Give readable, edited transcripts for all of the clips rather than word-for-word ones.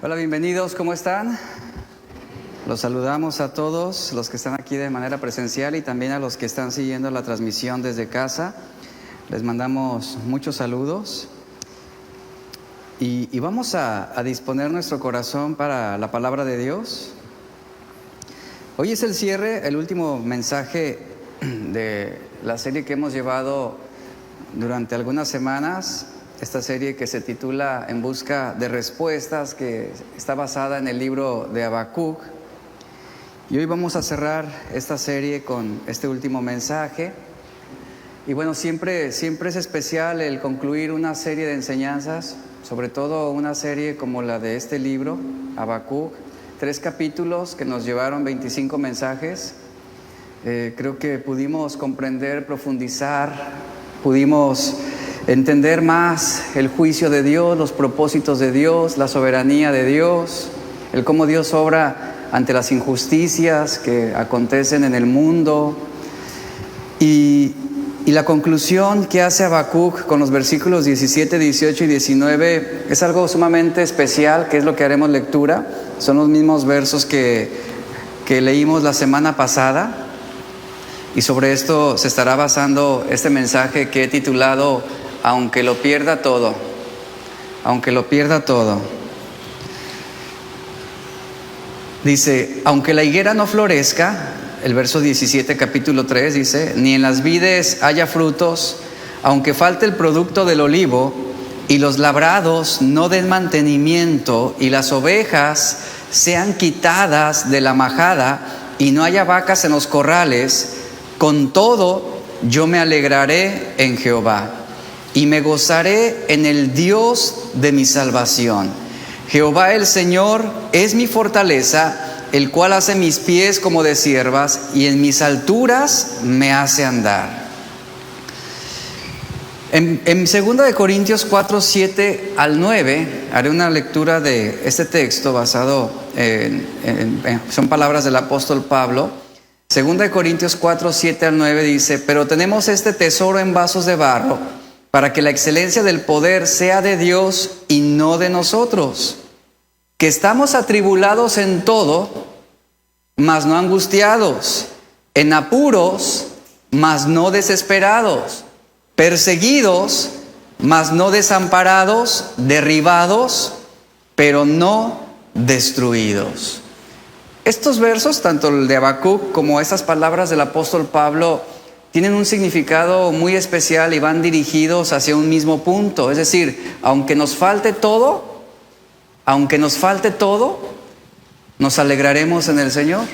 Hola, bienvenidos, ¿cómo están? Los saludamos a todos los que están aquí de manera presencial y también a los que están siguiendo la transmisión desde casa. Les mandamos muchos saludos y vamos a disponer nuestro corazón para la palabra de Dios. Hoy es el cierre, el último mensaje de la serie que hemos llevado durante algunas semanas. Esta serie que se titula En busca de respuestas, que está basada en el libro de Habacuc. Y hoy vamos a cerrar esta serie con este último mensaje. Y bueno, siempre es especial el concluir una serie de enseñanzas, sobre todo una serie como la de este libro, Habacuc. 3 capítulos que nos llevaron 25 mensajes. Creo que pudimos comprender, profundizar, pudimos entender más el juicio de Dios, los propósitos de Dios, la soberanía de Dios, el cómo Dios obra ante las injusticias que acontecen en el mundo. Y la conclusión que hace Habacuc con los versículos 17, 18 y 19 es algo sumamente especial, que es lo que haremos lectura. Son los mismos versos que leímos la semana pasada. Y sobre esto se estará basando este mensaje que he titulado Aunque lo pierda todo. Aunque lo pierda todo. Dice, aunque la higuera no florezca, el verso 17, capítulo 3 dice, ni en las vides haya frutos, aunque falte el producto del olivo, y los labrados no den mantenimiento, y las ovejas sean quitadas de la majada, y no haya vacas en los corrales, con todo yo me alegraré en Jehová, y me gozaré en el Dios de mi salvación. Jehová el Señor es mi fortaleza, el cual hace mis pies como de ciervas, y en mis alturas me hace andar. En 2 Corintios 4, 7 al 9, haré una lectura de este texto basado son palabras del apóstol Pablo. 2 Corintios 4, 7 al 9 dice, pero tenemos este tesoro en vasos de barro, para que la excelencia del poder sea de Dios y no de nosotros, que estamos atribulados en todo, mas no angustiados, en apuros, mas no desesperados, perseguidos, mas no desamparados, derribados, pero no destruidos. Estos versos, tanto el de Habacuc como estas palabras del apóstol Pablo, tienen un significado muy especial y van dirigidos hacia un mismo punto. Es decir, aunque nos falte todo, nos alegraremos en el Señor.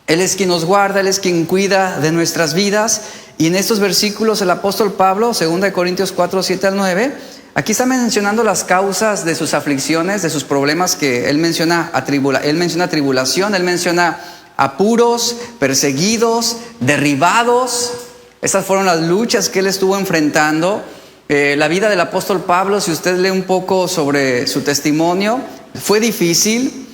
Él es quien nos guarda, Él es quien cuida de nuestras vidas. Y en estos versículos el apóstol Pablo, 2 Corintios 4, 7 al 9, aquí está mencionando las causas de sus aflicciones, de sus problemas que él menciona tribulación, él menciona apuros, perseguidos, derribados. Estas fueron las luchas que él estuvo enfrentando. La vida del apóstol Pablo, si usted lee un poco sobre su testimonio, fue difícil,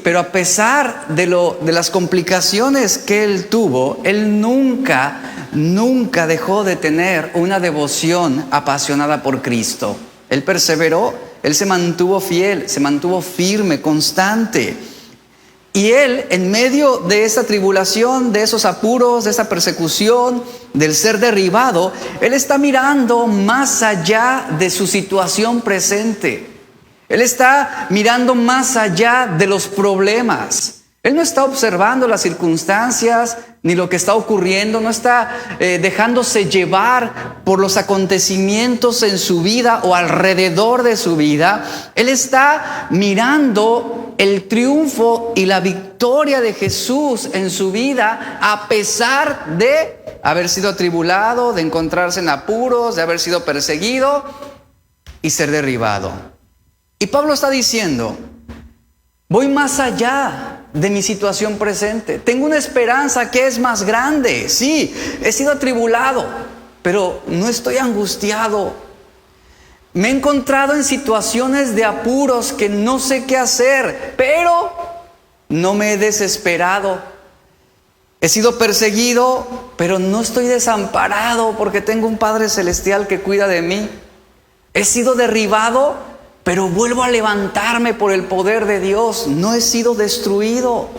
pero a pesar de las complicaciones que él tuvo, él nunca dejó de tener una devoción apasionada por Cristo. Él perseveró, él se mantuvo fiel, se mantuvo firme, constante. Y él, en medio de esa tribulación, de esos apuros, de esa persecución, del ser derribado, él está mirando más allá de su situación presente. Él está mirando más allá de los problemas. Él no está observando las circunstancias ni lo que está ocurriendo, no está dejándose llevar por los acontecimientos en su vida o alrededor de su vida. Él está mirando el triunfo y la victoria de Jesús en su vida, a pesar de haber sido atribulado, de encontrarse en apuros, de haber sido perseguido y ser derribado. Y Pablo está diciendo, voy más allá de mi situación presente. Tengo una esperanza que es más grande. Sí, he sido atribulado, pero no estoy angustiado. Me he encontrado en situaciones de apuros que no sé qué hacer, pero no me he desesperado. He sido perseguido, pero no estoy desamparado porque tengo un Padre Celestial que cuida de mí. He sido derribado, pero vuelvo a levantarme por el poder de Dios. No he sido destruido.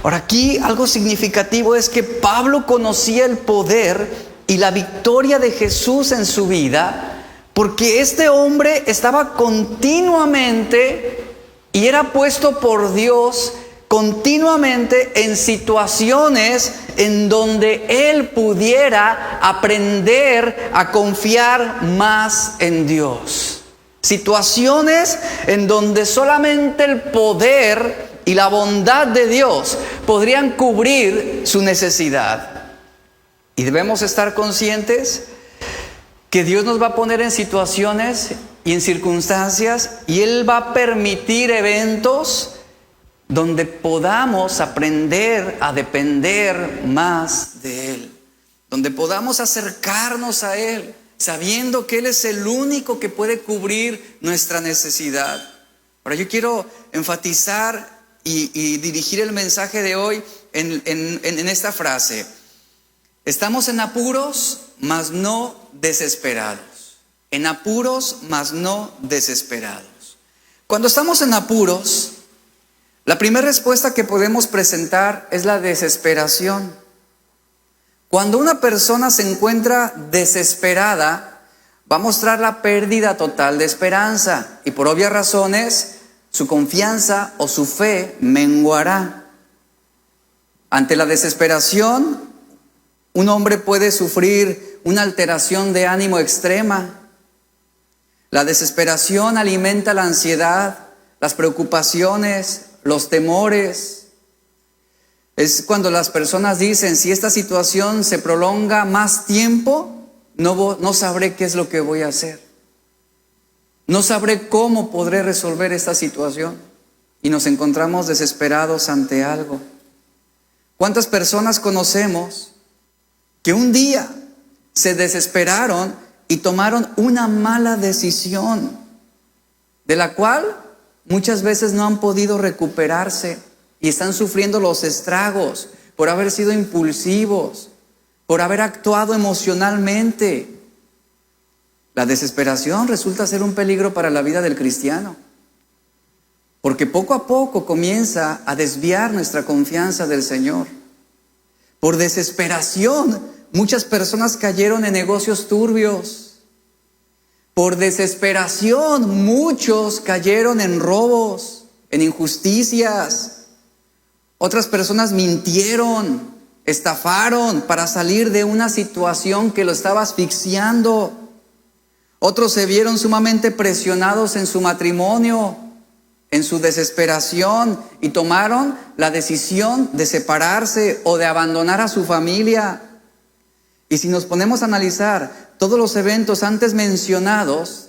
Ahora, aquí algo significativo es que Pablo conocía el poder y la victoria de Jesús en su vida, porque este hombre estaba continuamente y era puesto por Dios continuamente en situaciones en donde él pudiera aprender a confiar más en Dios. Situaciones en donde solamente el poder y la bondad de Dios podrían cubrir su necesidad. Y debemos estar conscientes que Dios nos va a poner en situaciones y en circunstancias, y Él va a permitir eventos donde podamos aprender a depender más de Él, donde podamos acercarnos a Él, sabiendo que Él es el único que puede cubrir nuestra necesidad. Ahora yo quiero enfatizar y dirigir el mensaje de hoy en esta frase: estamos en apuros, mas no desesperados. En apuros, mas no desesperados. Cuando estamos en apuros, la primera respuesta que podemos presentar es la desesperación. Cuando una persona se encuentra desesperada, va a mostrar la pérdida total de esperanza, y por obvias razones, su confianza o su fe menguará. Ante la desesperación, un hombre puede sufrir una alteración de ánimo extrema. La desesperación alimenta la ansiedad, las preocupaciones, los temores. Es cuando las personas dicen: si esta situación se prolonga más tiempo, no sabré qué es lo que voy a hacer. No sabré cómo podré resolver esta situación. Y nos encontramos desesperados ante algo. ¿Cuántas personas conocemos que un día se desesperaron y tomaron una mala decisión, de la cual muchas veces no han podido recuperarse y están sufriendo los estragos por haber sido impulsivos, por haber actuado emocionalmente? La desesperación resulta ser un peligro para la vida del cristiano, porque poco a poco comienza a desviar nuestra confianza del Señor. Por desesperación, muchas personas cayeron en negocios turbios. Por desesperación, muchos cayeron en robos, en injusticias. Otras personas mintieron, estafaron para salir de una situación que lo estaba asfixiando. Otros se vieron sumamente presionados en su matrimonio, en su desesperación, y tomaron la decisión de separarse o de abandonar a su familia. Y si nos ponemos a analizar todos los eventos antes mencionados,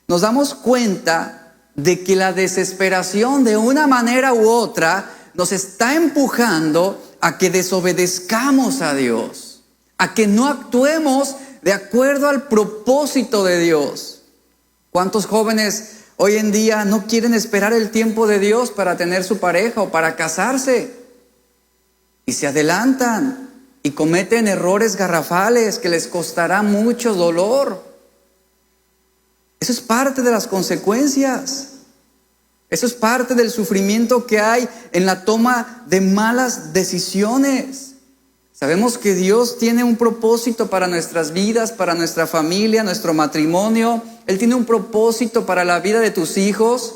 nos damos cuenta de que la desesperación, de una manera u otra, nos está empujando a que desobedezcamos a Dios, a que no actuemos de acuerdo al propósito de Dios. ¿Cuántos jóvenes hoy en día no quieren esperar el tiempo de Dios para tener su pareja o para casarse? Y se adelantan y cometen errores garrafales que les costará mucho dolor. Eso es parte de las consecuencias. Eso es parte del sufrimiento que hay en la toma de malas decisiones. Sabemos que Dios tiene un propósito para nuestras vidas, para nuestra familia, nuestro matrimonio. Él tiene un propósito para la vida de tus hijos.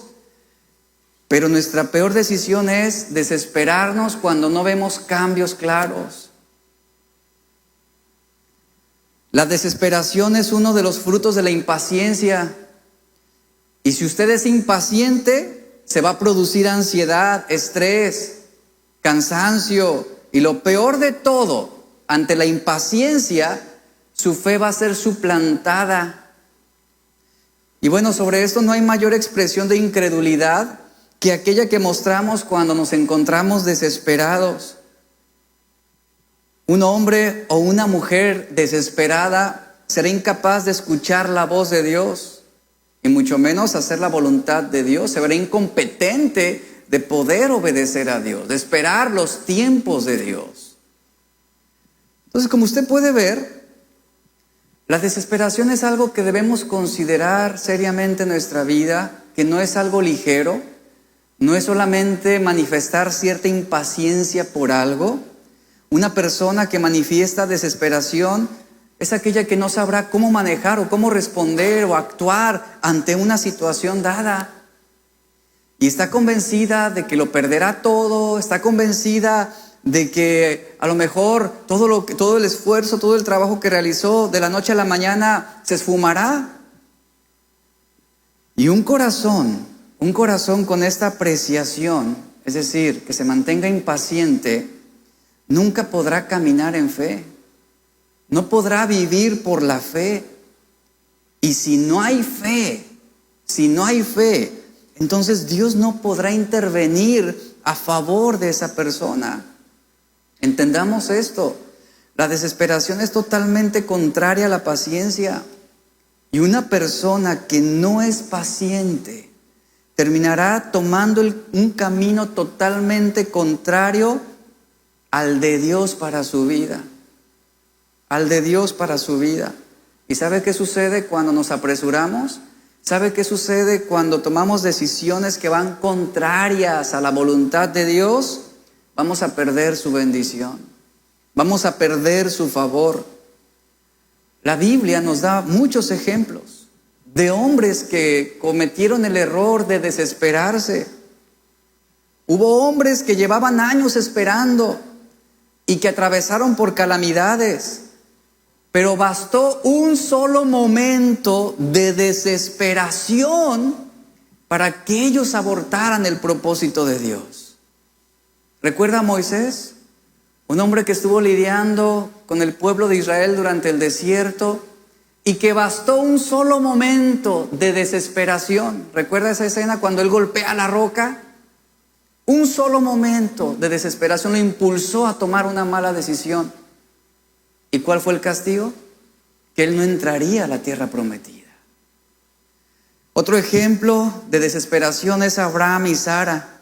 Pero nuestra peor decisión es desesperarnos cuando no vemos cambios claros. La desesperación es uno de los frutos de la impaciencia. Y si usted es impaciente, se va a producir ansiedad, estrés, cansancio. Y lo peor de todo, ante la impaciencia, su fe va a ser suplantada. Y bueno, sobre esto no hay mayor expresión de incredulidad que aquella que mostramos cuando nos encontramos desesperados. Un hombre o una mujer desesperada será incapaz de escuchar la voz de Dios, y mucho menos hacer la voluntad de Dios. Se verá incompetente de poder obedecer a Dios, de esperar los tiempos de Dios. Entonces, como usted puede ver, La desesperación es algo que debemos considerar seriamente en nuestra vida, que no es algo ligero, no es solamente manifestar cierta impaciencia por algo. Una persona que manifiesta desesperación es aquella que no sabrá cómo manejar o cómo responder o actuar ante una situación dada. Y está convencida de que lo perderá todo, está convencida de que a lo mejor todo el esfuerzo, todo el trabajo que realizó de la noche a la mañana se esfumará. Y un corazón con esta apreciación, es decir, que se mantenga impaciente, nunca podrá caminar en fe, no podrá vivir por la fe. Y si no hay fe, entonces Dios no podrá intervenir a favor de esa persona. Entendamos esto, la desesperación es totalmente contraria a la paciencia. Y una persona que no es paciente terminará tomando un camino totalmente contrario al de Dios para su vida. ¿Y sabe qué sucede cuando nos apresuramos? ¿Sabe qué sucede cuando tomamos decisiones que van contrarias a la voluntad de Dios? Vamos a perder su bendición, vamos a perder su favor. La Biblia nos da muchos ejemplos de hombres que cometieron el error de desesperarse. Hubo hombres que llevaban años esperando y que atravesaron por calamidades, pero bastó un solo momento de desesperación para que ellos abortaran el propósito de Dios. ¿Recuerda a Moisés? Un hombre que estuvo lidiando con el pueblo de Israel durante el desierto y que bastó un solo momento de desesperación. ¿Recuerda esa escena cuando él golpea la roca? Un solo momento de desesperación lo impulsó a tomar una mala decisión. ¿Y cuál fue el castigo? Que él no entraría a la tierra prometida. Otro ejemplo de desesperación es Abraham y Sara.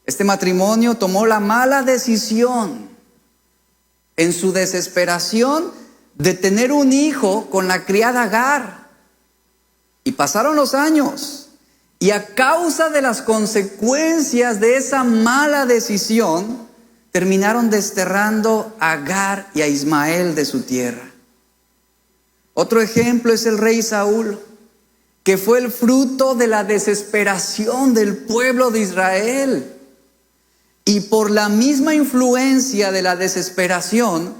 Este matrimonio tomó la mala decisión en su desesperación de tener un hijo con la criada Agar. Y pasaron los años. Y a causa de las consecuencias de esa mala decisión, terminaron desterrando a Agar y a Ismael de su tierra. Otro ejemplo es el rey Saúl, que fue el fruto de la desesperación del pueblo de Israel. Y por la misma influencia de la desesperación,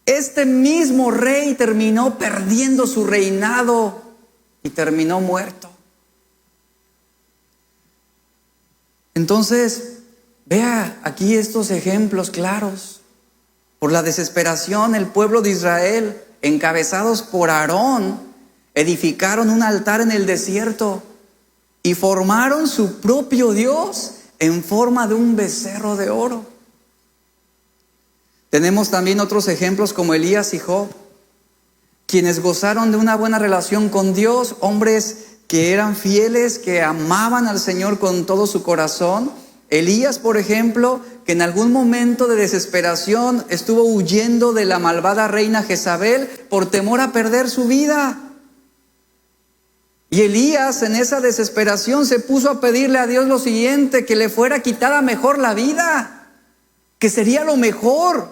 este mismo rey terminó perdiendo su reinado y terminó muerto. Entonces, vea aquí estos ejemplos claros. Por la desesperación, el pueblo de Israel, encabezados por Aarón, edificaron un altar en el desierto y formaron su propio Dios en forma de un becerro de oro. Tenemos también otros ejemplos como Elías y Job, quienes gozaron de una buena relación con Dios, hombres que eran fieles, que amaban al Señor con todo su corazón. Elías, por ejemplo, que en algún momento de desesperación estuvo huyendo de la malvada reina Jezabel por temor a perder su vida. Y Elías en esa desesperación se puso a pedirle a Dios lo siguiente, que le fuera quitada mejor la vida, que sería lo mejor.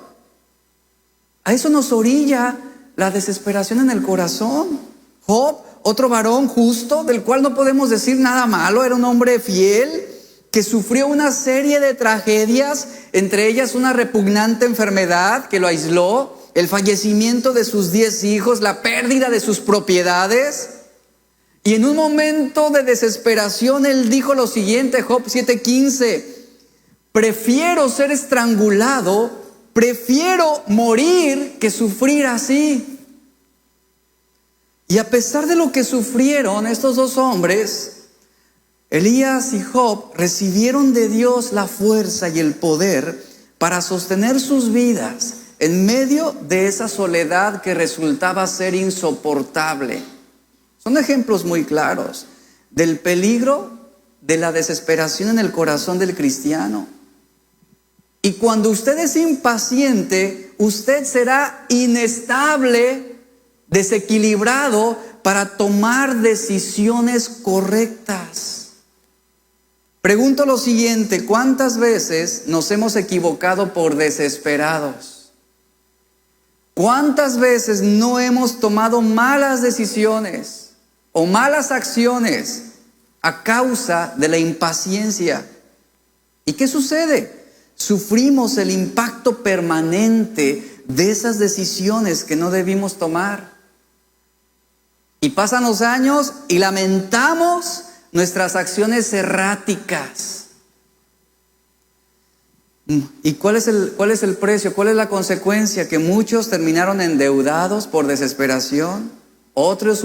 A eso nos orilla la desesperación en el corazón. Job, otro varón justo, del cual no podemos decir nada malo, era un hombre fiel, que sufrió una serie de tragedias, entre ellas una repugnante enfermedad que lo aisló, el fallecimiento de sus 10 hijos, la pérdida de sus propiedades. Y en un momento de desesperación él dijo lo siguiente, Job 7:15, prefiero ser estrangulado, prefiero morir que sufrir así. Y a pesar de lo que sufrieron estos dos hombres, Elías y Job recibieron de Dios la fuerza y el poder para sostener sus vidas en medio de esa soledad que resultaba ser insoportable. Son ejemplos muy claros del peligro de la desesperación en el corazón del cristiano. Y cuando usted es impaciente, usted será inestable desequilibrado para tomar decisiones correctas. Pregunto lo siguiente: ¿cuántas veces nos hemos equivocado por desesperados? ¿Cuántas veces no hemos tomado malas decisiones o malas acciones a causa de la impaciencia? ¿Y qué sucede? Sufrimos el impacto permanente de esas decisiones que no debimos tomar. Y pasan los años y lamentamos nuestras acciones erráticas. ¿Y cuál es el precio? ¿Cuál es la consecuencia? Que muchos terminaron endeudados por desesperación, otros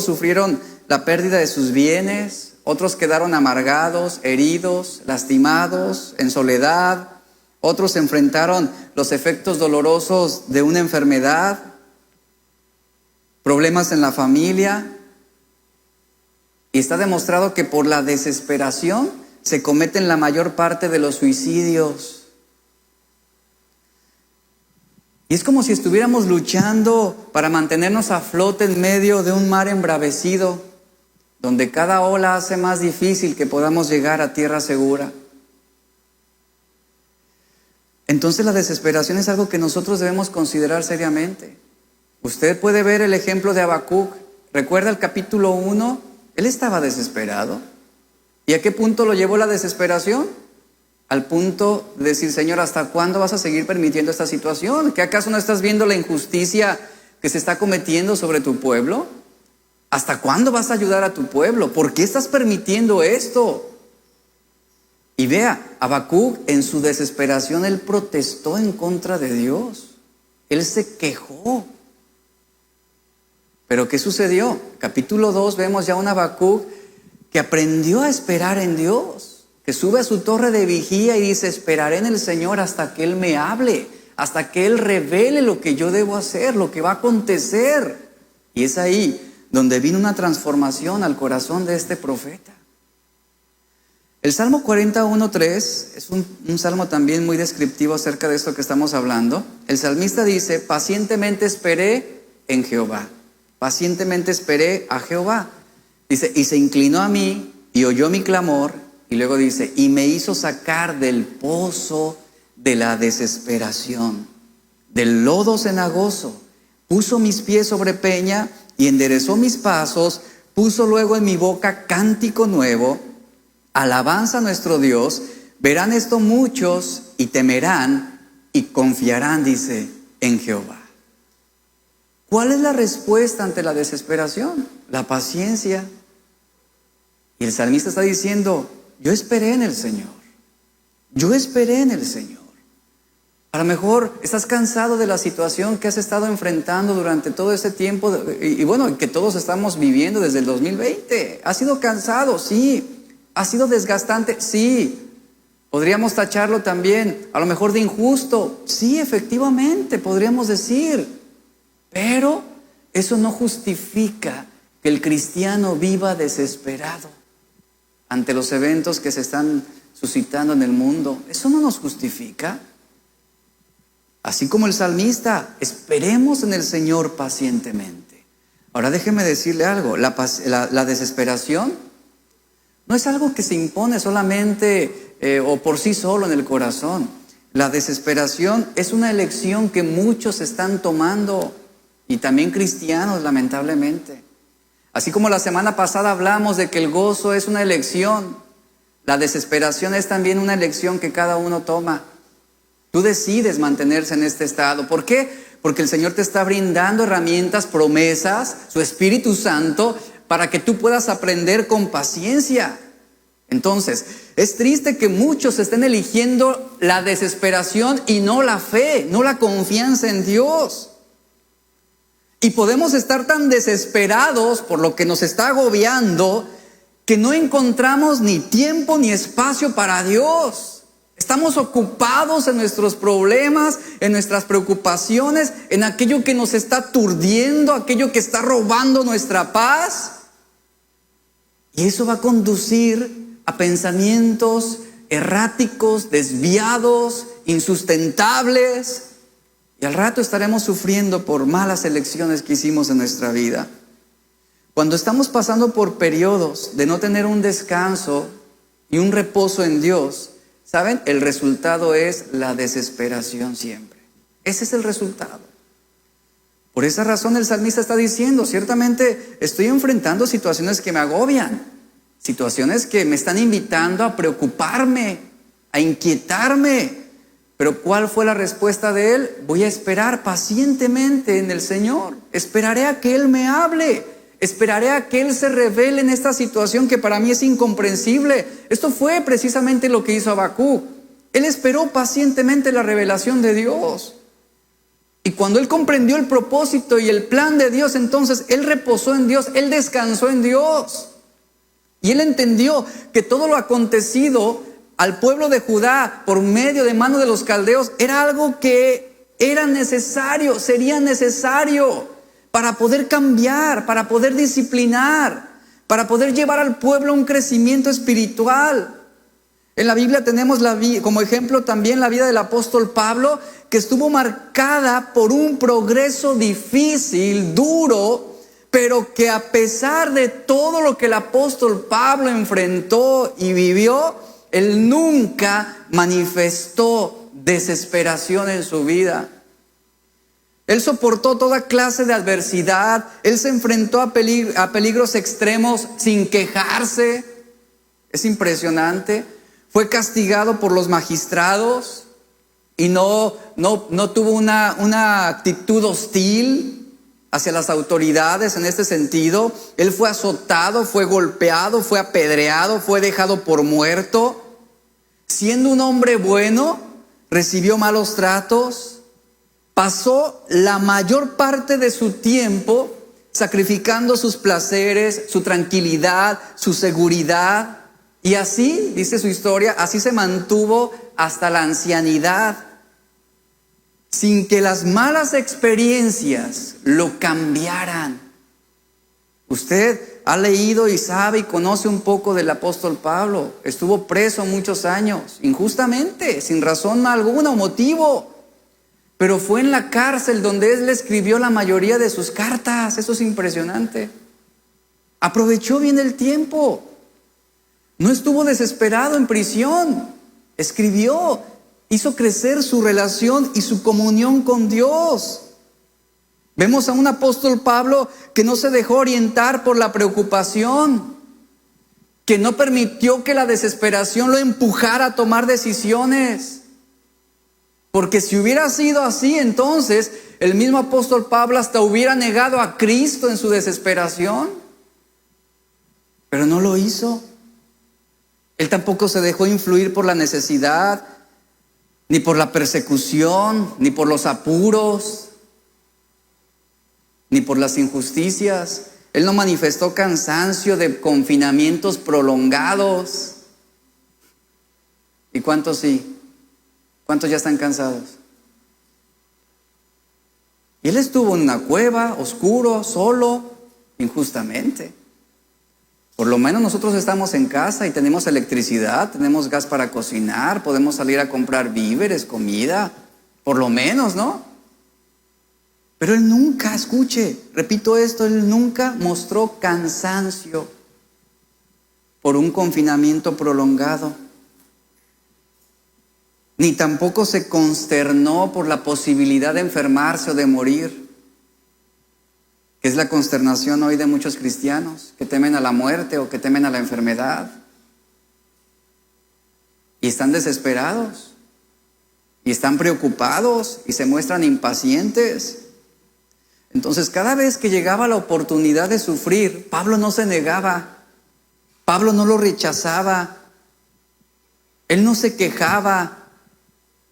sufrieron la pérdida de sus bienes, otros quedaron amargados, heridos, lastimados, en soledad, otros enfrentaron los efectos dolorosos de una enfermedad, problemas en la familia. Y está demostrado que por la desesperación se cometen la mayor parte de los suicidios. Y es como si estuviéramos luchando para mantenernos a flote en medio de un mar embravecido, donde cada ola hace más difícil que podamos llegar a tierra segura. Entonces la desesperación es algo que nosotros debemos considerar seriamente. Usted puede ver el ejemplo de Habacuc. ¿Recuerda el capítulo 1? Él estaba desesperado. ¿Y a qué punto lo llevó la desesperación? Al punto de decir: Señor, ¿hasta cuándo vas a seguir permitiendo esta situación? ¿Que acaso no estás viendo la injusticia que se está cometiendo sobre tu pueblo? ¿Hasta cuándo vas a ayudar a tu pueblo? ¿Por qué estás permitiendo esto? Y vea, Habacuc en su desesperación, él protestó en contra de Dios. Él se quejó. Pero ¿qué sucedió? Capítulo 2 vemos ya un Habacuc que aprendió a esperar en Dios, que sube a su torre de vigía y dice: esperaré en el Señor hasta que Él me hable, hasta que Él revele lo que yo debo hacer, lo que va a acontecer. Y es ahí donde vino una transformación al corazón de este profeta. El Salmo 41:3 es un salmo también muy descriptivo acerca de esto que estamos hablando. El salmista dice: pacientemente esperé en Jehová. Pacientemente esperé a Jehová. Dice: y se inclinó a mí y oyó mi clamor. Y luego dice: y me hizo sacar del pozo de la desesperación, del lodo cenagoso. Puso mis pies sobre peña y enderezó mis pasos. Puso luego en mi boca cántico nuevo, alabanza a nuestro Dios. Verán esto muchos y temerán y confiarán, dice, en Jehová. ¿Cuál es la respuesta ante la desesperación? La paciencia. Y el salmista está diciendo: yo esperé en el Señor. Yo esperé en el Señor. A lo mejor estás cansado de la situación que has estado enfrentando durante todo ese tiempo y bueno, que todos estamos viviendo desde el 2020. ¿Has sido cansado? Sí. ¿Ha sido desgastante? Sí. Podríamos tacharlo también a lo mejor de injusto. Sí, efectivamente, podríamos decir. Pero eso no justifica que el cristiano viva desesperado ante los eventos que se están suscitando en el mundo. Eso no nos justifica. Así como el salmista, esperemos en el Señor pacientemente. Ahora déjeme decirle algo. La desesperación no es algo que se impone solamente o por sí solo en el corazón. La desesperación es una elección que muchos están tomando, y también cristianos, lamentablemente. Así como la semana pasada hablamos de que el gozo es una elección, la desesperación es también una elección que cada uno toma. Tú decides mantenerse en este estado. ¿Por qué? Porque el Señor te está brindando herramientas, promesas, su Espíritu Santo, para que tú puedas aprender con paciencia. Entonces, es triste que muchos estén eligiendo la desesperación y no la fe, no la confianza en Dios. Y podemos estar tan desesperados por lo que nos está agobiando que no encontramos ni tiempo ni espacio para Dios. Estamos ocupados en nuestros problemas, en nuestras preocupaciones, en aquello que nos está aturdiendo, aquello que está robando nuestra paz. Y eso va a conducir a pensamientos erráticos, desviados, insustentables. Y al rato estaremos sufriendo por malas elecciones que hicimos en nuestra vida. Cuando estamos pasando por periodos de no tener un descanso y un reposo en Dios, ¿saben? El resultado es la desesperación siempre. Ese es el resultado. Por esa razón el salmista está diciendo, ciertamente estoy enfrentando situaciones que me agobian, situaciones que me están invitando a preocuparme, a inquietarme. Pero ¿cuál fue la respuesta de él? Voy a esperar pacientemente en el Señor. Esperaré a que Él me hable. Esperaré a que Él se revele en esta situación que para mí es incomprensible. Esto fue precisamente lo que hizo Habacuc. Él esperó pacientemente la revelación de Dios. Y cuando él comprendió el propósito y el plan de Dios, entonces él reposó en Dios, él descansó en Dios. Y él entendió que todo lo acontecido al pueblo de Judá por medio de mano de los caldeos era algo que era necesario, sería necesario para poder cambiar, para poder disciplinar, para poder llevar al pueblo a un crecimiento espiritual. En la Biblia tenemos como ejemplo también la vida del apóstol Pablo, que estuvo marcada por un progreso difícil, duro, pero que a pesar de todo lo que el apóstol Pablo enfrentó y vivió, él nunca manifestó desesperación en su vida. Él soportó toda clase de adversidad, él se enfrentó a peligros extremos sin quejarse. Es impresionante. Fue castigado por los magistrados y no tuvo una actitud hostil hacia las autoridades en este sentido. Él fue azotado, fue golpeado, fue apedreado, fue dejado por muerto. Siendo un hombre bueno, recibió malos tratos. Pasó la mayor parte de su tiempo sacrificando sus placeres, su tranquilidad, su seguridad. Y así, dice su historia, así se mantuvo hasta la ancianidad, sin que las malas experiencias lo cambiaran. Usted ha leído y sabe y conoce un poco del apóstol Pablo. Estuvo preso muchos años, injustamente, sin razón alguna o motivo. Pero fue en la cárcel donde él escribió la mayoría de sus cartas. Eso es impresionante. Aprovechó bien el tiempo. No estuvo desesperado en prisión. Escribió, hizo crecer su relación y su comunión con Dios. Vemos a un apóstol Pablo que no se dejó orientar por la preocupación, que no permitió que la desesperación lo empujara a tomar decisiones. Porque si hubiera sido así, entonces el mismo apóstol Pablo hasta hubiera negado a Cristo en su desesperación. Pero no lo hizo. Él tampoco se dejó influir por la necesidad, ni por la persecución, ni por los apuros, ni por las injusticias. Él no manifestó cansancio de confinamientos prolongados. ¿Y cuántos sí? ¿Cuántos ya están cansados? Y él estuvo en una cueva, oscuro, solo, injustamente. Por lo menos nosotros estamos en casa y tenemos electricidad, tenemos gas para cocinar, podemos salir a comprar víveres, comida, por lo menos, ¿no? Pero él nunca, escuche, repito esto, él nunca mostró cansancio por un confinamiento prolongado. Ni tampoco se consternó por la posibilidad de enfermarse o de morir, que es la consternación hoy de muchos cristianos que temen a la muerte o que temen a la enfermedad. Y están desesperados, y están preocupados, y se muestran impacientes. Entonces, cada vez que llegaba la oportunidad de sufrir, Pablo no se negaba, Pablo no lo rechazaba, él no se quejaba,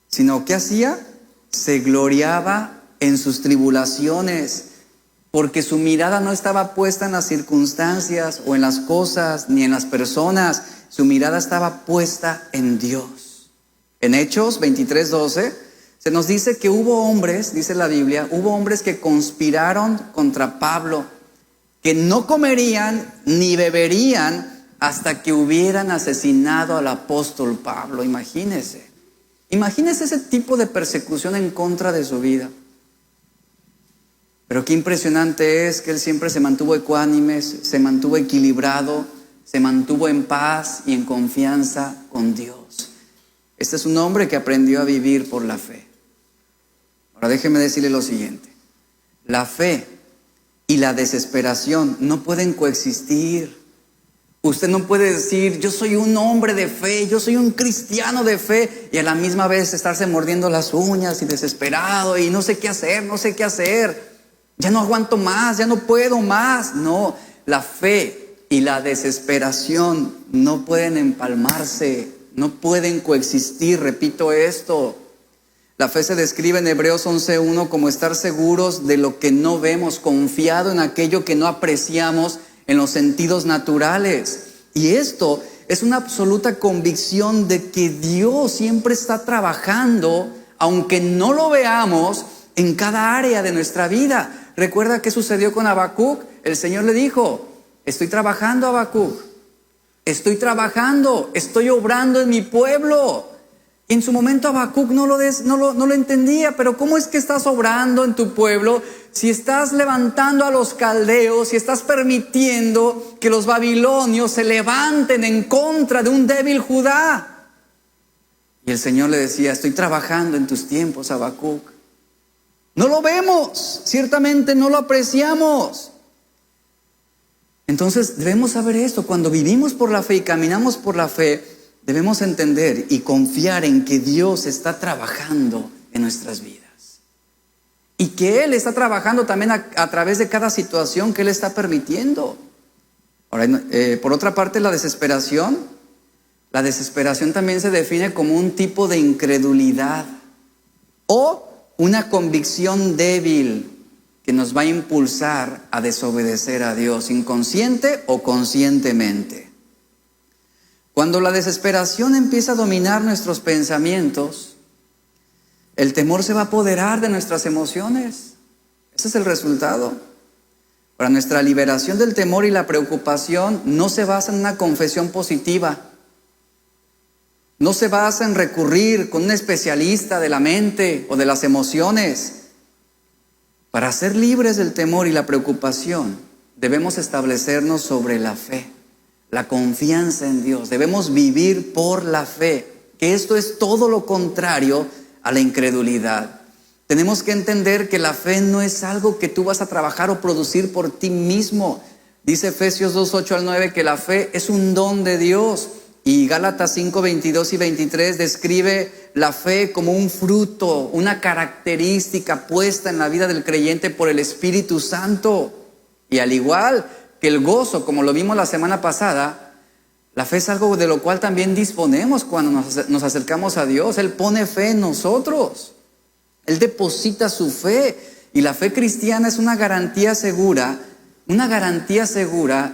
sino ¿qué hacía? Se gloriaba en sus tribulaciones, porque su mirada no estaba puesta en las circunstancias o en las cosas ni en las personas, su mirada estaba puesta en Dios. En Hechos 23:12 se nos dice que hubo hombres, dice la Biblia, hubo hombres que conspiraron contra Pablo, que no comerían ni beberían hasta que hubieran asesinado al apóstol Pablo. Imagínese ese tipo de persecución en contra de su vida. Pero qué impresionante es que él siempre se mantuvo ecuánime, se mantuvo equilibrado, se mantuvo en paz y en confianza con Dios. Este es un hombre que aprendió a vivir por la fe. Ahora déjeme decirle lo siguiente. La fe y la desesperación no pueden coexistir. Usted no puede decir, yo soy un hombre de fe, yo soy un cristiano de fe, y a la misma vez estarse mordiendo las uñas y desesperado y no sé qué hacer. Ya no aguanto más, ya no puedo más. No, la fe y la desesperación no pueden empalmarse, no pueden coexistir. Repito esto. La fe se describe en Hebreos 11:1 como estar seguros de lo que no vemos, confiado en aquello que no apreciamos en los sentidos naturales. Y esto es una absoluta convicción de que Dios siempre está trabajando, aunque no lo veamos, en cada área de nuestra vida. ¿Recuerda qué sucedió con Habacuc? El Señor le dijo, estoy trabajando, Habacuc. Estoy trabajando, estoy obrando en mi pueblo. En su momento Habacuc no lo entendía, pero ¿cómo es que estás obrando en tu pueblo si estás levantando a los caldeos, si estás permitiendo que los babilonios se levanten en contra de un débil Judá? Y el Señor le decía, estoy trabajando en tus tiempos, Habacuc. No lo vemos, ciertamente no lo apreciamos. Entonces debemos saber esto, cuando vivimos por la fe y caminamos por la fe, debemos entender y confiar en que Dios está trabajando en nuestras vidas. Y que Él está trabajando también a través de cada situación que Él está permitiendo. Ahora, por otra parte, la desesperación también se define como un tipo de incredulidad o una convicción débil que nos va a impulsar a desobedecer a Dios, inconsciente o conscientemente. Cuando la desesperación empieza a dominar nuestros pensamientos, el temor se va a apoderar de nuestras emociones. Ese es el resultado. Para nuestra liberación del temor y la preocupación no se basa en una confesión positiva. No se basa en recurrir con un especialista de la mente o de las emociones. Para ser libres del temor y la preocupación, debemos establecernos sobre la fe, la confianza en Dios. Debemos vivir por la fe, que esto es todo lo contrario a la incredulidad. Tenemos que entender que la fe no es algo que tú vas a trabajar o producir por ti mismo. Dice Efesios 2:8-9 que la fe es un don de Dios. Y Gálatas 5:22 y 23 describe la fe como un fruto, una característica puesta en la vida del creyente por el Espíritu Santo. Y al igual que el gozo, como lo vimos la semana pasada, la fe es algo de lo cual también disponemos cuando nos acercamos a Dios. Él pone fe en nosotros. Él deposita su fe. Y la fe cristiana es una garantía segura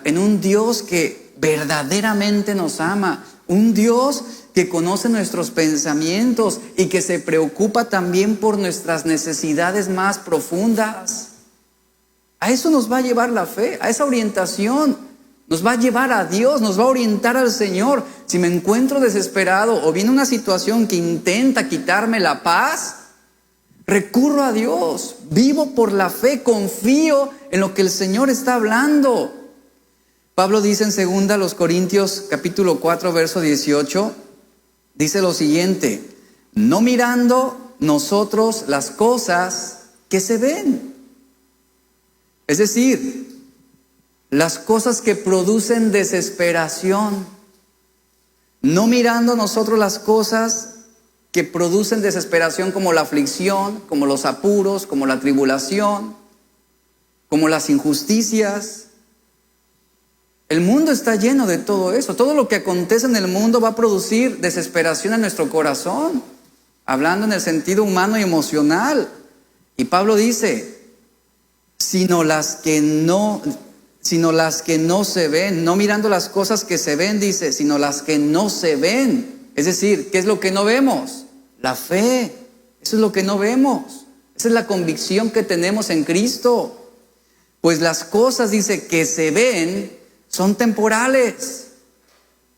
en un Dios que verdaderamente nos ama, un Dios que conoce nuestros pensamientos y que se preocupa también por nuestras necesidades más profundas. A eso nos va a llevar la fe, a esa orientación. Nos va a llevar a Dios, nos va a orientar al Señor. Si me encuentro desesperado o viene una situación que intenta quitarme la paz, recurro a Dios, vivo por la fe, confío en lo que el Señor está hablando. Pablo dice en 2 Corintios capítulo 4 verso 18, dice lo siguiente: no mirando nosotros las cosas que se ven. Es decir, las cosas que producen desesperación. No mirando nosotros las cosas que producen desesperación como la aflicción, como los apuros, como la tribulación, como las injusticias. El mundo está lleno de todo eso. Todo lo que acontece en el mundo va a producir desesperación en nuestro corazón, hablando en el sentido humano y emocional. Y Pablo dice, sino las que no se ven, no mirando las cosas que se ven, dice, sino las que no se ven. Es decir, ¿qué es lo que no vemos? La fe. Eso es lo que no vemos. Esa es la convicción que tenemos en Cristo. Pues las cosas, dice, que se ven son temporales.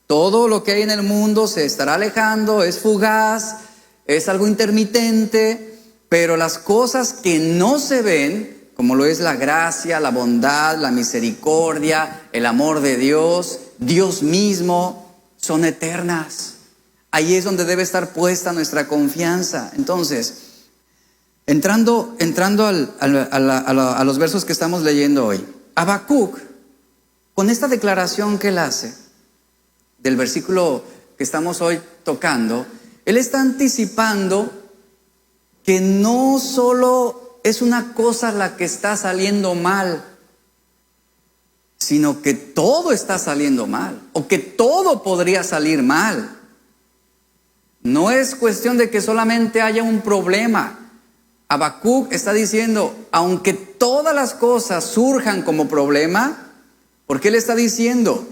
Todo lo que hay en el mundo se estará alejando, es fugaz, es algo intermitente, pero las cosas que no se ven, como lo es la gracia, la bondad, la misericordia, el amor de Dios, Dios mismo, son eternas. Ahí es donde debe estar puesta nuestra confianza. Entonces, entrando a los versos que estamos leyendo hoy, Habacuc, con esta declaración que él hace, del versículo que estamos hoy tocando, él está anticipando que no solo es una cosa la que está saliendo mal, sino que todo está saliendo mal, o que todo podría salir mal. No es cuestión de que solamente haya un problema. Habacuc está diciendo, aunque todas las cosas surjan como problema, porque él está diciendo,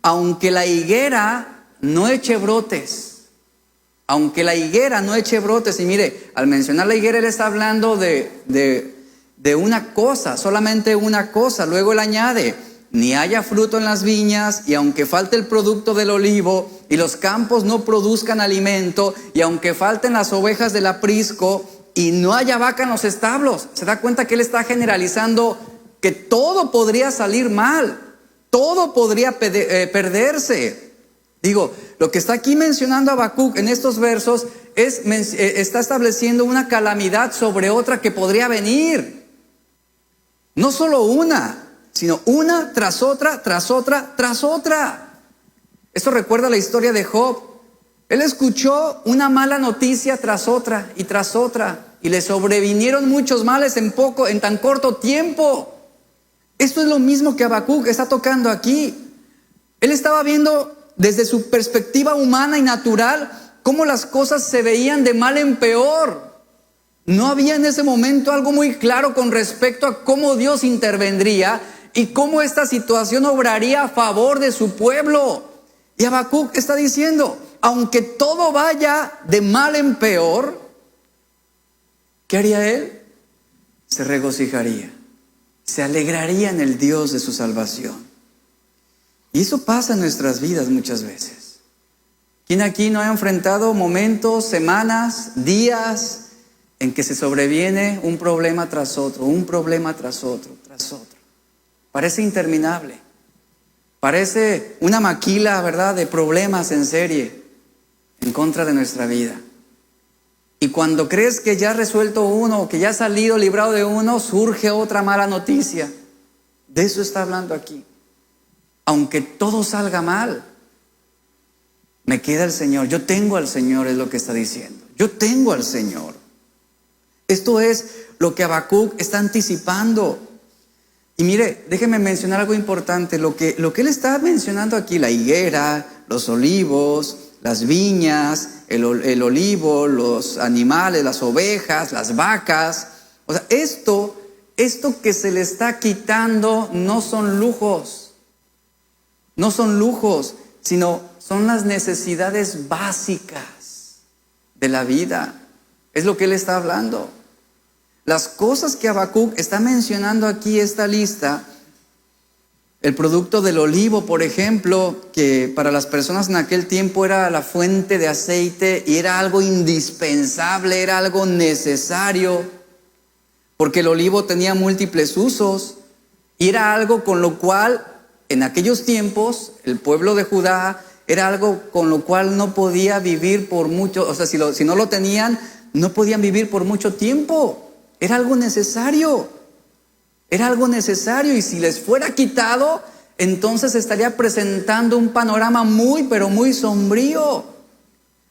aunque la higuera no eche brotes, aunque la higuera no eche brotes, y mire, al mencionar la higuera él está hablando de una cosa, solamente una cosa. Luego él añade, ni haya fruto en las viñas, y aunque falte el producto del olivo, y los campos no produzcan alimento, y aunque falten las ovejas del aprisco, y no haya vaca en los establos. Se da cuenta que él está generalizando que todo podría salir mal, todo podría perderse. Digo, lo que está aquí mencionando Habacuc en estos versos está estableciendo una calamidad sobre otra que podría venir. No solo una, sino una tras otra, tras otra, tras otra. Esto recuerda la historia de Job. Él escuchó una mala noticia tras otra y tras otra, y le sobrevinieron muchos males en tan corto tiempo. Esto es lo mismo que Habacuc está tocando aquí. Él estaba viendo desde su perspectiva humana y natural cómo las cosas se veían de mal en peor. No había en ese momento algo muy claro con respecto a cómo Dios intervendría y cómo esta situación obraría a favor de su pueblo. Y Habacuc está diciendo, aunque todo vaya de mal en peor, ¿qué haría él? Se regocijaría, se alegraría en el Dios de su salvación. Y eso pasa en nuestras vidas muchas veces. ¿Quién aquí no ha enfrentado momentos, semanas, días en que se sobreviene un problema tras otro, un problema tras otro, tras otro? Parece interminable. Parece una maquila, ¿verdad?, de problemas en serie en contra de nuestra vida. Y cuando crees que ya has resuelto uno, que ya has salido librado de uno, surge otra mala noticia. De eso está hablando aquí. Aunque todo salga mal, me queda el Señor. Yo tengo al Señor, es lo que está diciendo. Yo tengo al Señor. Esto es lo que Habacuc está anticipando. Y mire, déjeme mencionar algo importante. Lo que él está mencionando aquí, la higuera, los olivos, las viñas, el olivo, los animales, las ovejas, las vacas. O sea, esto que se le está quitando no son lujos. No son lujos, sino son las necesidades básicas de la vida. Es lo que él está hablando. Las cosas que Habacuc está mencionando aquí, esta lista, el producto del olivo, por ejemplo, que para las personas en aquel tiempo era la fuente de aceite y era algo indispensable, era algo necesario, porque el olivo tenía múltiples usos y era algo con lo cual en aquellos tiempos el pueblo de Judá era algo con lo cual no podía vivir por mucho, o sea, si no lo tenían, no podían vivir por mucho tiempo. Era algo necesario. Era algo necesario, y si les fuera quitado, entonces estaría presentando un panorama muy, pero muy sombrío.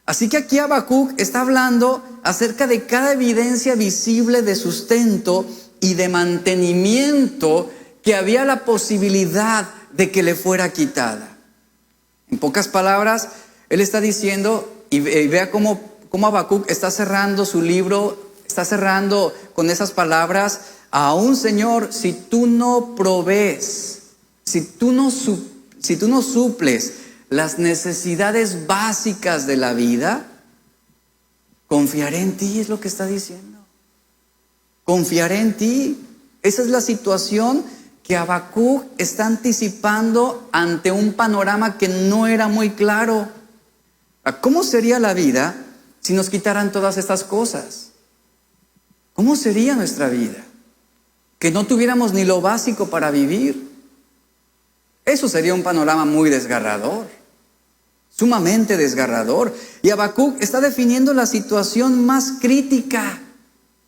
Así que aquí Habacuc está hablando acerca de cada evidencia visible de sustento y de mantenimiento que había la posibilidad de que le fuera quitada. En pocas palabras, él está diciendo, y vea cómo Habacuc está cerrando su libro, está cerrando con esas palabras: aún, Señor, si tú no provees, si tú no suples las necesidades básicas de la vida, confiaré en ti, es lo que está diciendo. Confiaré en ti. Esa es la situación que Habacuc está anticipando ante un panorama que no era muy claro. ¿Cómo sería la vida si nos quitaran todas estas cosas? ¿Cómo sería nuestra vida? que no tuviéramos ni lo básico para vivir. Eso sería un panorama muy desgarrador, sumamente desgarrador. Y Habacuc está definiendo la situación más crítica,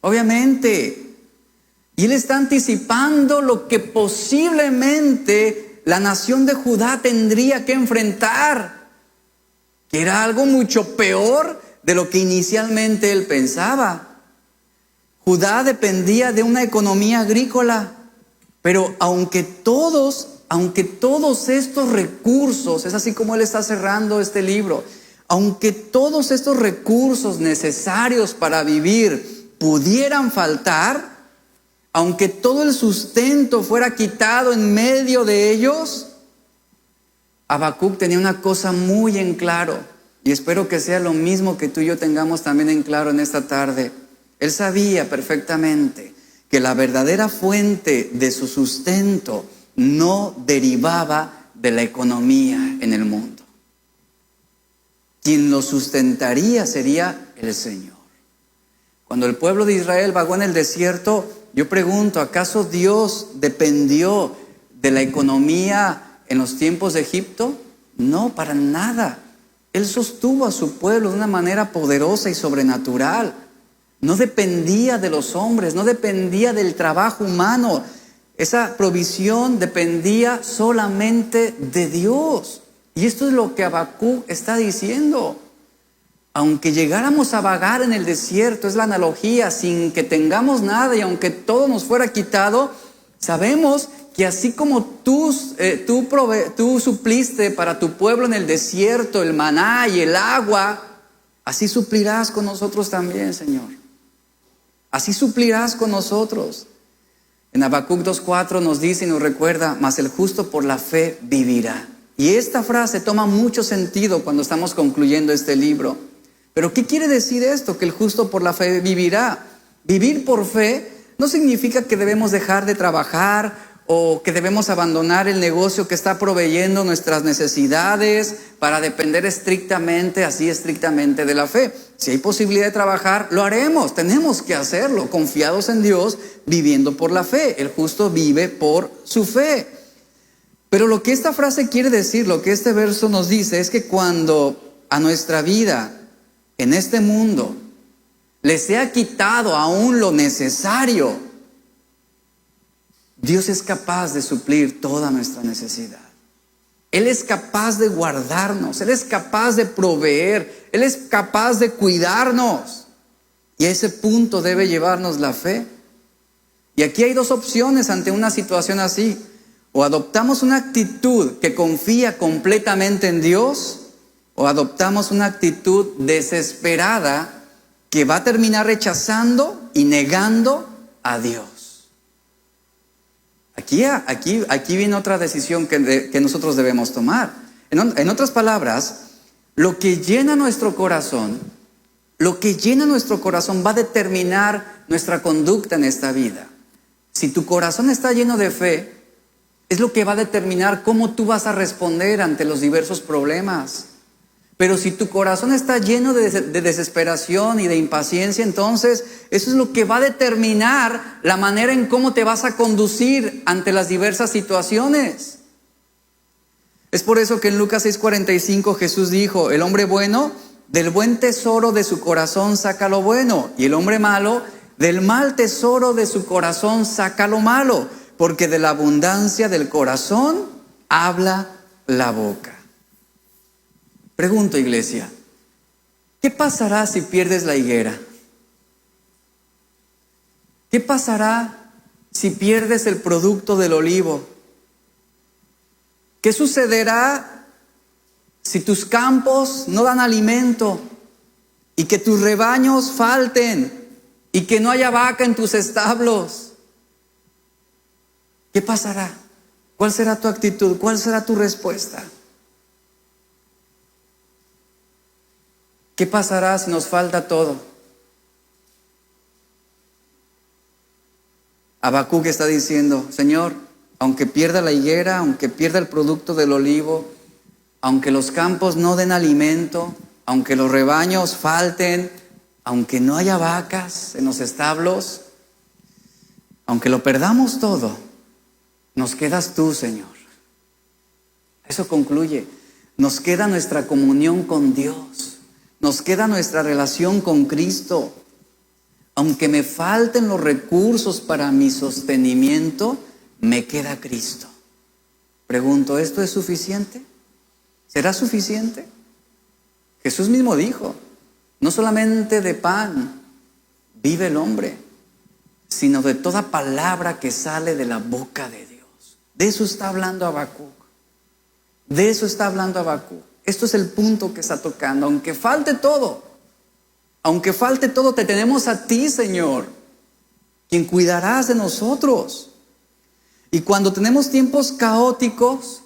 obviamente. Y él está anticipando lo que posiblemente la nación de Judá tendría que enfrentar, que era algo mucho peor de lo que inicialmente él pensaba. Judá dependía de una economía agrícola, pero aunque todos estos recursos, es así como él está cerrando este libro, aunque todos estos recursos necesarios para vivir pudieran faltar, aunque todo el sustento fuera quitado en medio de ellos, Habacuc tenía una cosa muy en claro, y espero que sea lo mismo que tú y yo tengamos también en claro en esta tarde. Él sabía perfectamente que la verdadera fuente de su sustento no derivaba de la economía en el mundo. Quien lo sustentaría sería el Señor. Cuando el pueblo de Israel vagó en el desierto, yo pregunto, ¿acaso Dios dependió de la economía en los tiempos de Egipto? No, para nada. Él sostuvo a su pueblo de una manera poderosa y sobrenatural. No dependía de los hombres, no dependía del trabajo humano. Esa provisión dependía solamente de Dios. Y esto es lo que Habacuc está diciendo. Aunque llegáramos a vagar en el desierto, es la analogía, sin que tengamos nada y aunque todo nos fuera quitado, sabemos que así como tú supliste para tu pueblo en el desierto el maná y el agua, así suplirás con nosotros también, Señor. Así suplirás con nosotros. En Habacuc 2:4 nos dice y nos recuerda, mas el justo por la fe vivirá. Y esta frase toma mucho sentido cuando estamos concluyendo este libro. Pero ¿qué quiere decir esto? Que el justo por la fe vivirá. Vivir por fe no significa que debemos dejar de trabajar o que debemos abandonar el negocio que está proveyendo nuestras necesidades para depender estrictamente de la fe. Si hay posibilidad de trabajar, lo haremos, tenemos que hacerlo, confiados en Dios, viviendo por la fe. El justo vive por su fe. Pero lo que esta frase quiere decir, lo que este verso nos dice, es que cuando a nuestra vida en este mundo le sea quitado aún lo necesario, Dios es capaz de suplir toda nuestra necesidad. Él es capaz de guardarnos, Él es capaz de proveer, Él es capaz de cuidarnos. Y a ese punto debe llevarnos la fe. Y aquí hay dos opciones ante una situación así. O adoptamos una actitud que confía completamente en Dios, o adoptamos una actitud desesperada que va a terminar rechazando y negando a Dios. Aquí viene otra decisión que nosotros debemos tomar. En otras palabras, lo que llena nuestro corazón va a determinar nuestra conducta en esta vida. Si tu corazón está lleno de fe, es lo que va a determinar cómo tú vas a responder ante los diversos problemas. Pero si tu corazón está lleno de desesperación y de impaciencia, entonces eso es lo que va a determinar la manera en cómo te vas a conducir ante las diversas situaciones. Es por eso que en Lucas 6:45 Jesús dijo, el hombre bueno del buen tesoro de su corazón saca lo bueno, y el hombre malo del mal tesoro de su corazón saca lo malo, porque de la abundancia del corazón habla la boca. Pregunto, iglesia, ¿qué pasará si pierdes la higuera? ¿Qué pasará si pierdes el producto del olivo? ¿Qué sucederá si tus campos no dan alimento y que tus rebaños falten y que no haya vaca en tus establos? ¿Qué pasará? ¿Cuál será tu actitud? ¿Cuál será tu respuesta? ¿Qué pasará si nos falta todo? Habacuc está diciendo, Señor, aunque pierda la higuera, aunque pierda el producto del olivo, aunque los campos no den alimento, aunque los rebaños falten, aunque no haya vacas en los establos, aunque lo perdamos todo, nos quedas tú, Señor. Eso concluye. Nos queda nuestra comunión con Dios. Nos queda nuestra relación con Cristo. Aunque me falten los recursos para mi sostenimiento, me queda Cristo. Pregunto, ¿esto es suficiente? ¿Será suficiente? Jesús mismo dijo, no solamente de pan vive el hombre, sino de toda palabra que sale de la boca de Dios. De eso está hablando Habacuc. De eso está hablando Habacuc. Esto es el punto que está tocando. Aunque falte todo, te tenemos a ti, Señor, quien cuidarás de nosotros. Y cuando tenemos tiempos caóticos,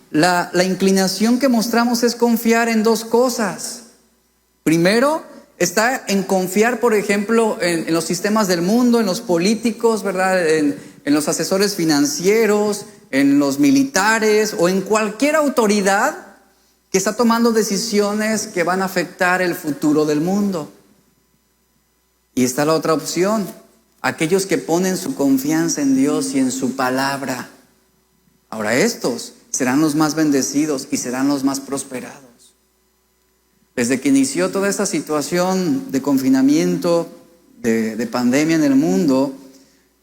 la inclinación que mostramos es confiar en dos cosas. Primero, está en confiar, por ejemplo, en los sistemas del mundo, en los políticos, ¿verdad? En los asesores financieros, en los militares o en cualquier autoridad que está tomando decisiones que van a afectar el futuro del mundo. Y está la otra opción, aquellos que ponen su confianza en Dios y en su palabra. Ahora estos serán los más bendecidos y serán los más prosperados. Desde que inició toda esta situación de confinamiento, de pandemia en el mundo,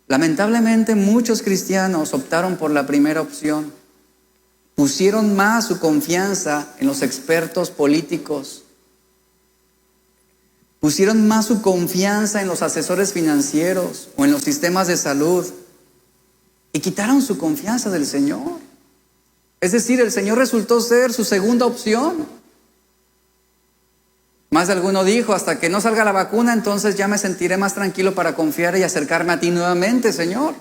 lamentablemente muchos cristianos optaron por la primera opción. Pusieron más su confianza en los expertos políticos. Pusieron más su confianza en los asesores financieros o en los sistemas de salud. Y quitaron su confianza del Señor. Es decir, el Señor resultó ser su segunda opción. Más de alguno dijo, hasta que no salga la vacuna, entonces ya me sentiré más tranquilo para confiar y acercarme a ti nuevamente, Señor.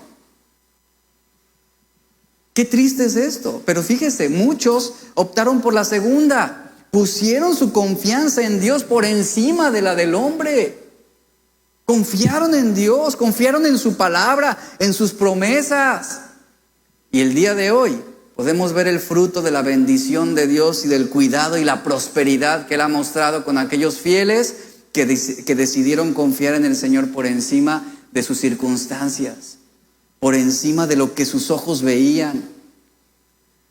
Qué triste es esto. Pero fíjese, muchos optaron por la segunda. Pusieron su confianza en Dios por encima de la del hombre. Confiaron en Dios, confiaron en su palabra, en sus promesas. Y el día de hoy podemos ver el fruto de la bendición de Dios y del cuidado y la prosperidad que Él ha mostrado con aquellos fieles que decidieron confiar en el Señor por encima de sus circunstancias, por encima de lo que sus ojos veían.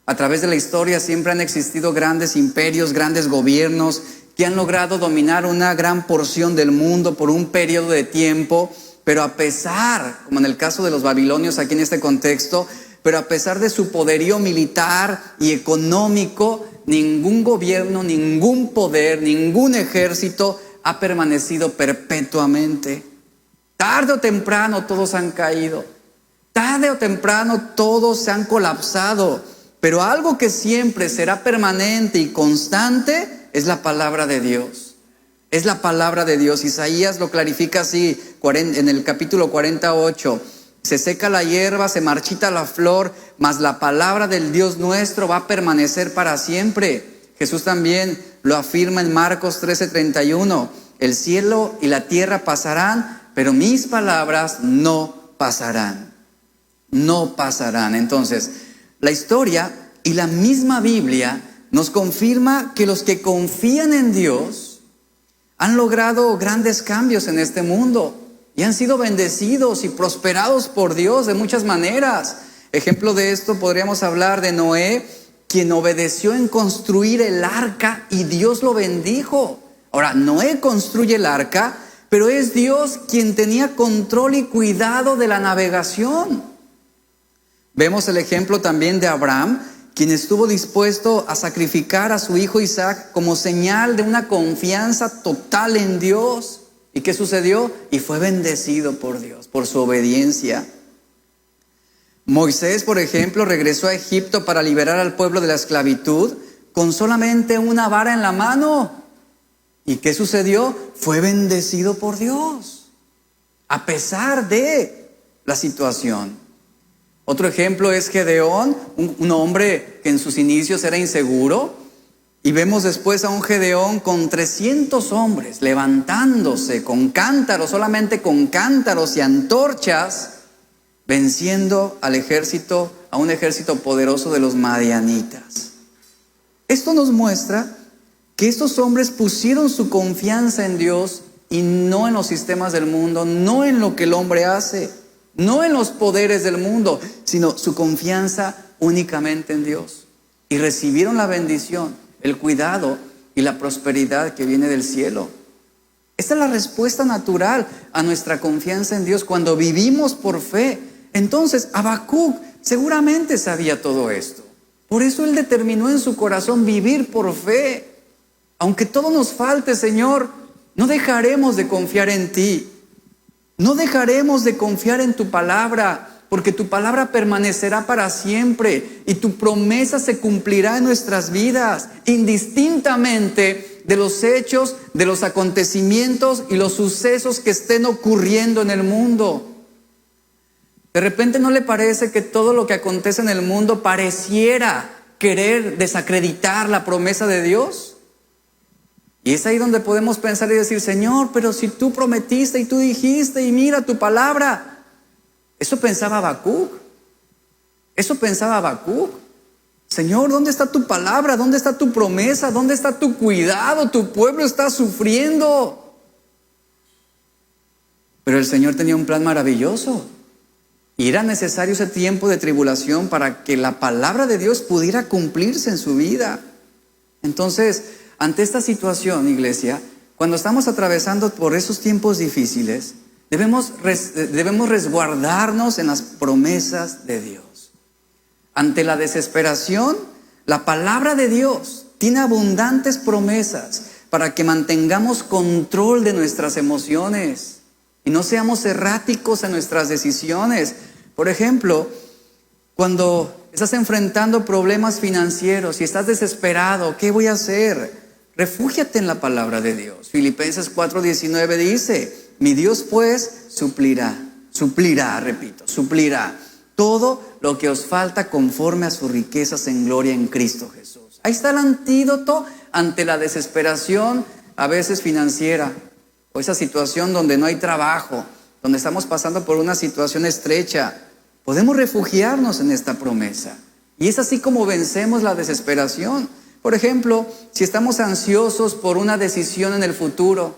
A través de la historia siempre han existido grandes imperios, grandes gobiernos que han logrado dominar una gran porción del mundo por un periodo de tiempo, pero a pesar, como en el caso de los babilonios aquí en este contexto, pero a pesar de su poderío militar y económico, ningún gobierno, ningún poder, ningún ejército ha permanecido perpetuamente. Tarde o temprano todos han caído. Tarde o temprano todos se han colapsado. Pero algo que siempre será permanente y constante es la palabra de Dios. Es la palabra de Dios. Isaías lo clarifica así en el capítulo 48. Se seca la hierba, se marchita la flor, mas la palabra del Dios nuestro va a permanecer para siempre. Jesús también lo afirma en Marcos 13:31. El cielo y la tierra pasarán, pero mis palabras no pasarán. No pasarán. Entonces, la historia y la misma Biblia nos confirma que los que confían en Dios han logrado grandes cambios en este mundo. Y han sido bendecidos y prosperados por Dios de muchas maneras. Ejemplo de esto podríamos hablar de Noé, quien obedeció en construir el arca y Dios lo bendijo. Ahora, Noé construye el arca, pero es Dios quien tenía control y cuidado de la navegación. Vemos el ejemplo también de Abraham, quien estuvo dispuesto a sacrificar a su hijo Isaac como señal de una confianza total en Dios. ¿Y qué sucedió? Y fue bendecido por Dios, por su obediencia. Moisés, por ejemplo, regresó a Egipto para liberar al pueblo de la esclavitud con solamente una vara en la mano. ¿Y qué sucedió? Fue bendecido por Dios, a pesar de la situación. Otro ejemplo es Gedeón, un hombre que en sus inicios era inseguro. Y vemos después a un Gedeón con 300 hombres levantándose con cántaros, solamente con cántaros y antorchas, venciendo a un ejército poderoso de los madianitas. Esto nos muestra que estos hombres pusieron su confianza en Dios y no en los sistemas del mundo, no en lo que el hombre hace. no en los poderes del mundo, sino su confianza únicamente en Dios. Y recibieron la bendición, el cuidado y la prosperidad que viene del cielo. Esta es la respuesta natural a nuestra confianza en Dios cuando vivimos por fe. Entonces, Habacuc seguramente sabía todo esto. Por eso él determinó en su corazón vivir por fe. Aunque todo nos falte, Señor, no dejaremos de confiar en ti. No dejaremos de confiar en tu palabra, porque tu palabra permanecerá para siempre y tu promesa se cumplirá en nuestras vidas, indistintamente de los hechos, de los acontecimientos y los sucesos que estén ocurriendo en el mundo. De repente, ¿no le parece que todo lo que acontece en el mundo pareciera querer desacreditar la promesa de Dios? Y es ahí donde podemos pensar y decir, Señor, pero si tú prometiste y tú dijiste y mira tu palabra. Eso pensaba Habacuc. Señor, ¿dónde está tu palabra? ¿Dónde está tu promesa? ¿Dónde está tu cuidado? Tu pueblo está sufriendo. Pero el Señor tenía un plan maravilloso. Y era necesario ese tiempo de tribulación para que la palabra de Dios pudiera cumplirse en su vida. Entonces, ante esta situación, iglesia, cuando estamos atravesando por esos tiempos difíciles, debemos resguardarnos en las promesas de Dios. Ante la desesperación, la palabra de Dios tiene abundantes promesas para que mantengamos control de nuestras emociones y no seamos erráticos en nuestras decisiones. Por ejemplo, cuando estás enfrentando problemas financieros y estás desesperado, ¿qué voy a hacer? Refúgiate en la palabra de Dios. Filipenses 4:19 dice, mi Dios pues suplirá todo lo que os falta conforme a sus riquezas en gloria en Cristo Jesús. Ahí está el antídoto ante la desesperación, a veces financiera, o esa situación donde no hay trabajo, donde estamos pasando por una situación estrecha. Podemos refugiarnos en esta promesa. Y es así como vencemos la desesperación. Por ejemplo, si estamos ansiosos por una decisión en el futuro,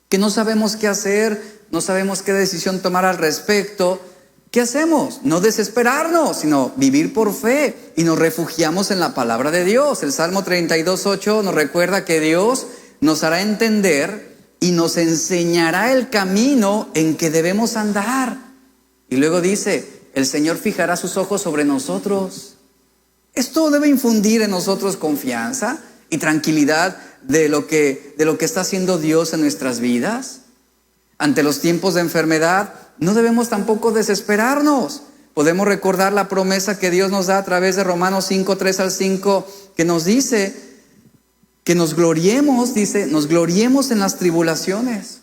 que no sabemos qué hacer, no sabemos qué decisión tomar al respecto, ¿qué hacemos? No desesperarnos, sino vivir por fe y nos refugiamos en la palabra de Dios. El Salmo 32:8 nos recuerda que Dios nos hará entender y nos enseñará el camino en que debemos andar. Y luego dice, el Señor fijará sus ojos sobre nosotros. Esto debe infundir en nosotros confianza y tranquilidad de lo que está haciendo Dios en nuestras vidas. Ante los tiempos de enfermedad, no debemos tampoco desesperarnos. Podemos recordar la promesa que Dios nos da a través de Romanos 5:3-5, que nos dice que nos gloriemos en las tribulaciones,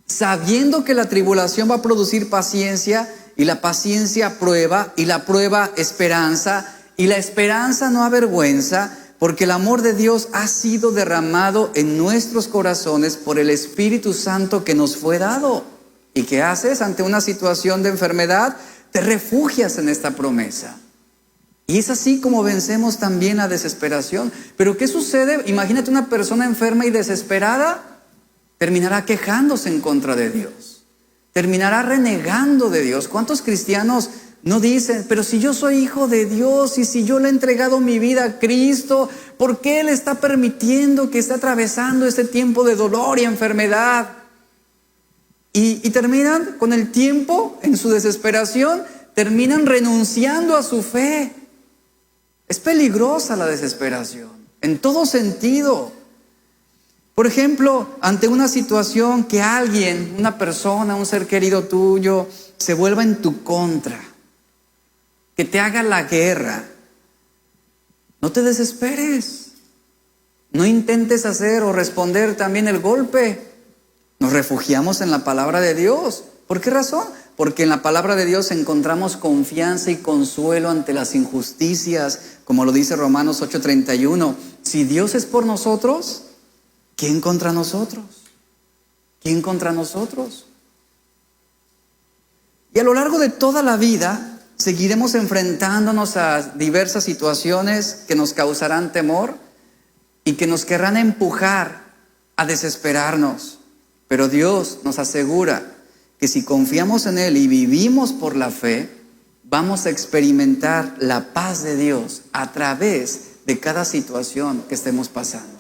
sabiendo que la tribulación va a producir paciencia, y la paciencia prueba, y la prueba esperanza, y la esperanza no avergüenza, porque el amor de Dios ha sido derramado en nuestros corazones por el Espíritu Santo que nos fue dado. ¿Y qué haces ante una situación de enfermedad? Te refugias en esta promesa. Y es así como vencemos también la desesperación. Pero ¿qué sucede? Imagínate una persona enferma y desesperada, terminará quejándose en contra de Dios. Terminará renegando de Dios. ¿Cuántos cristianos no dicen, pero si yo soy hijo de Dios y si yo le he entregado mi vida a Cristo, ¿por qué Él está permitiendo que esté atravesando este tiempo de dolor y enfermedad? Y terminan con el tiempo, en su desesperación, terminan renunciando a su fe. Es peligrosa la desesperación, en todo sentido. Por ejemplo, ante una situación que alguien, una persona, un ser querido tuyo, se vuelva en tu contra, que te haga la guerra, no te desesperes. No intentes hacer o responder también el golpe. Nos refugiamos en la palabra de Dios. ¿Por qué razón? Porque en la palabra de Dios encontramos confianza y consuelo ante las injusticias, como lo dice Romanos 8:31. Si Dios es por nosotros, ¿quién contra nosotros? ¿Quién contra nosotros? Y a lo largo de toda la vida seguiremos enfrentándonos a diversas situaciones que nos causarán temor y que nos querrán empujar a desesperarnos. Pero Dios nos asegura que si confiamos en Él y vivimos por la fe, vamos a experimentar la paz de Dios a través de cada situación que estemos pasando.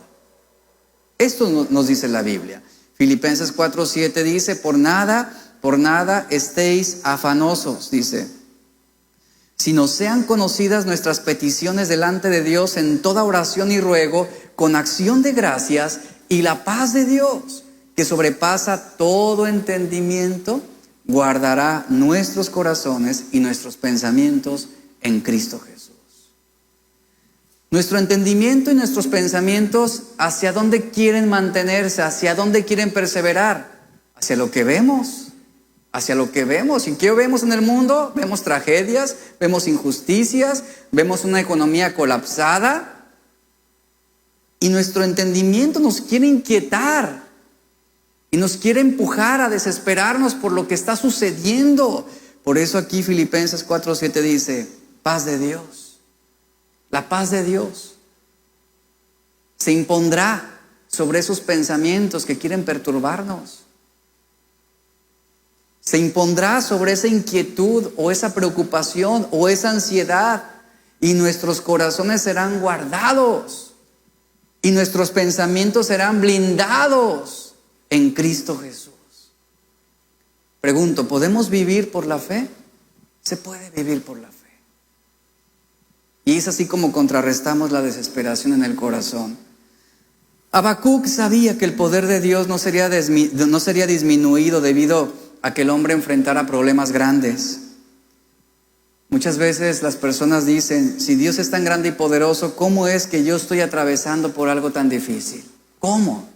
Esto nos dice la Biblia. Filipenses 4:7 dice, por nada estéis afanosos, dice, sino sean conocidas nuestras peticiones delante de Dios en toda oración y ruego, con acción de gracias, y la paz de Dios, que sobrepasa todo entendimiento, guardará nuestros corazones y nuestros pensamientos en Cristo Jesús. Nuestro entendimiento y nuestros pensamientos, ¿hacia dónde quieren mantenerse? ¿Hacia dónde quieren perseverar? Hacia lo que vemos. Hacia lo que vemos. ¿Y qué vemos en el mundo? Vemos tragedias, vemos injusticias, vemos una economía colapsada. Y nuestro entendimiento nos quiere inquietar y nos quiere empujar a desesperarnos por lo que está sucediendo. Por eso aquí Filipenses 4:7 dice, paz de Dios. La paz de Dios se impondrá sobre esos pensamientos que quieren perturbarnos. Se impondrá sobre esa inquietud o esa preocupación o esa ansiedad, y nuestros corazones serán guardados y nuestros pensamientos serán blindados en Cristo Jesús. Pregunto, ¿podemos vivir por la fe? Se puede vivir por la fe. Y es así como contrarrestamos la desesperación en el corazón. Habacuc sabía que el poder de Dios no sería disminuido debido a que el hombre enfrentara problemas grandes. Muchas veces las personas dicen, si Dios es tan grande y poderoso, ¿cómo es que yo estoy atravesando por algo tan difícil? ¿Cómo?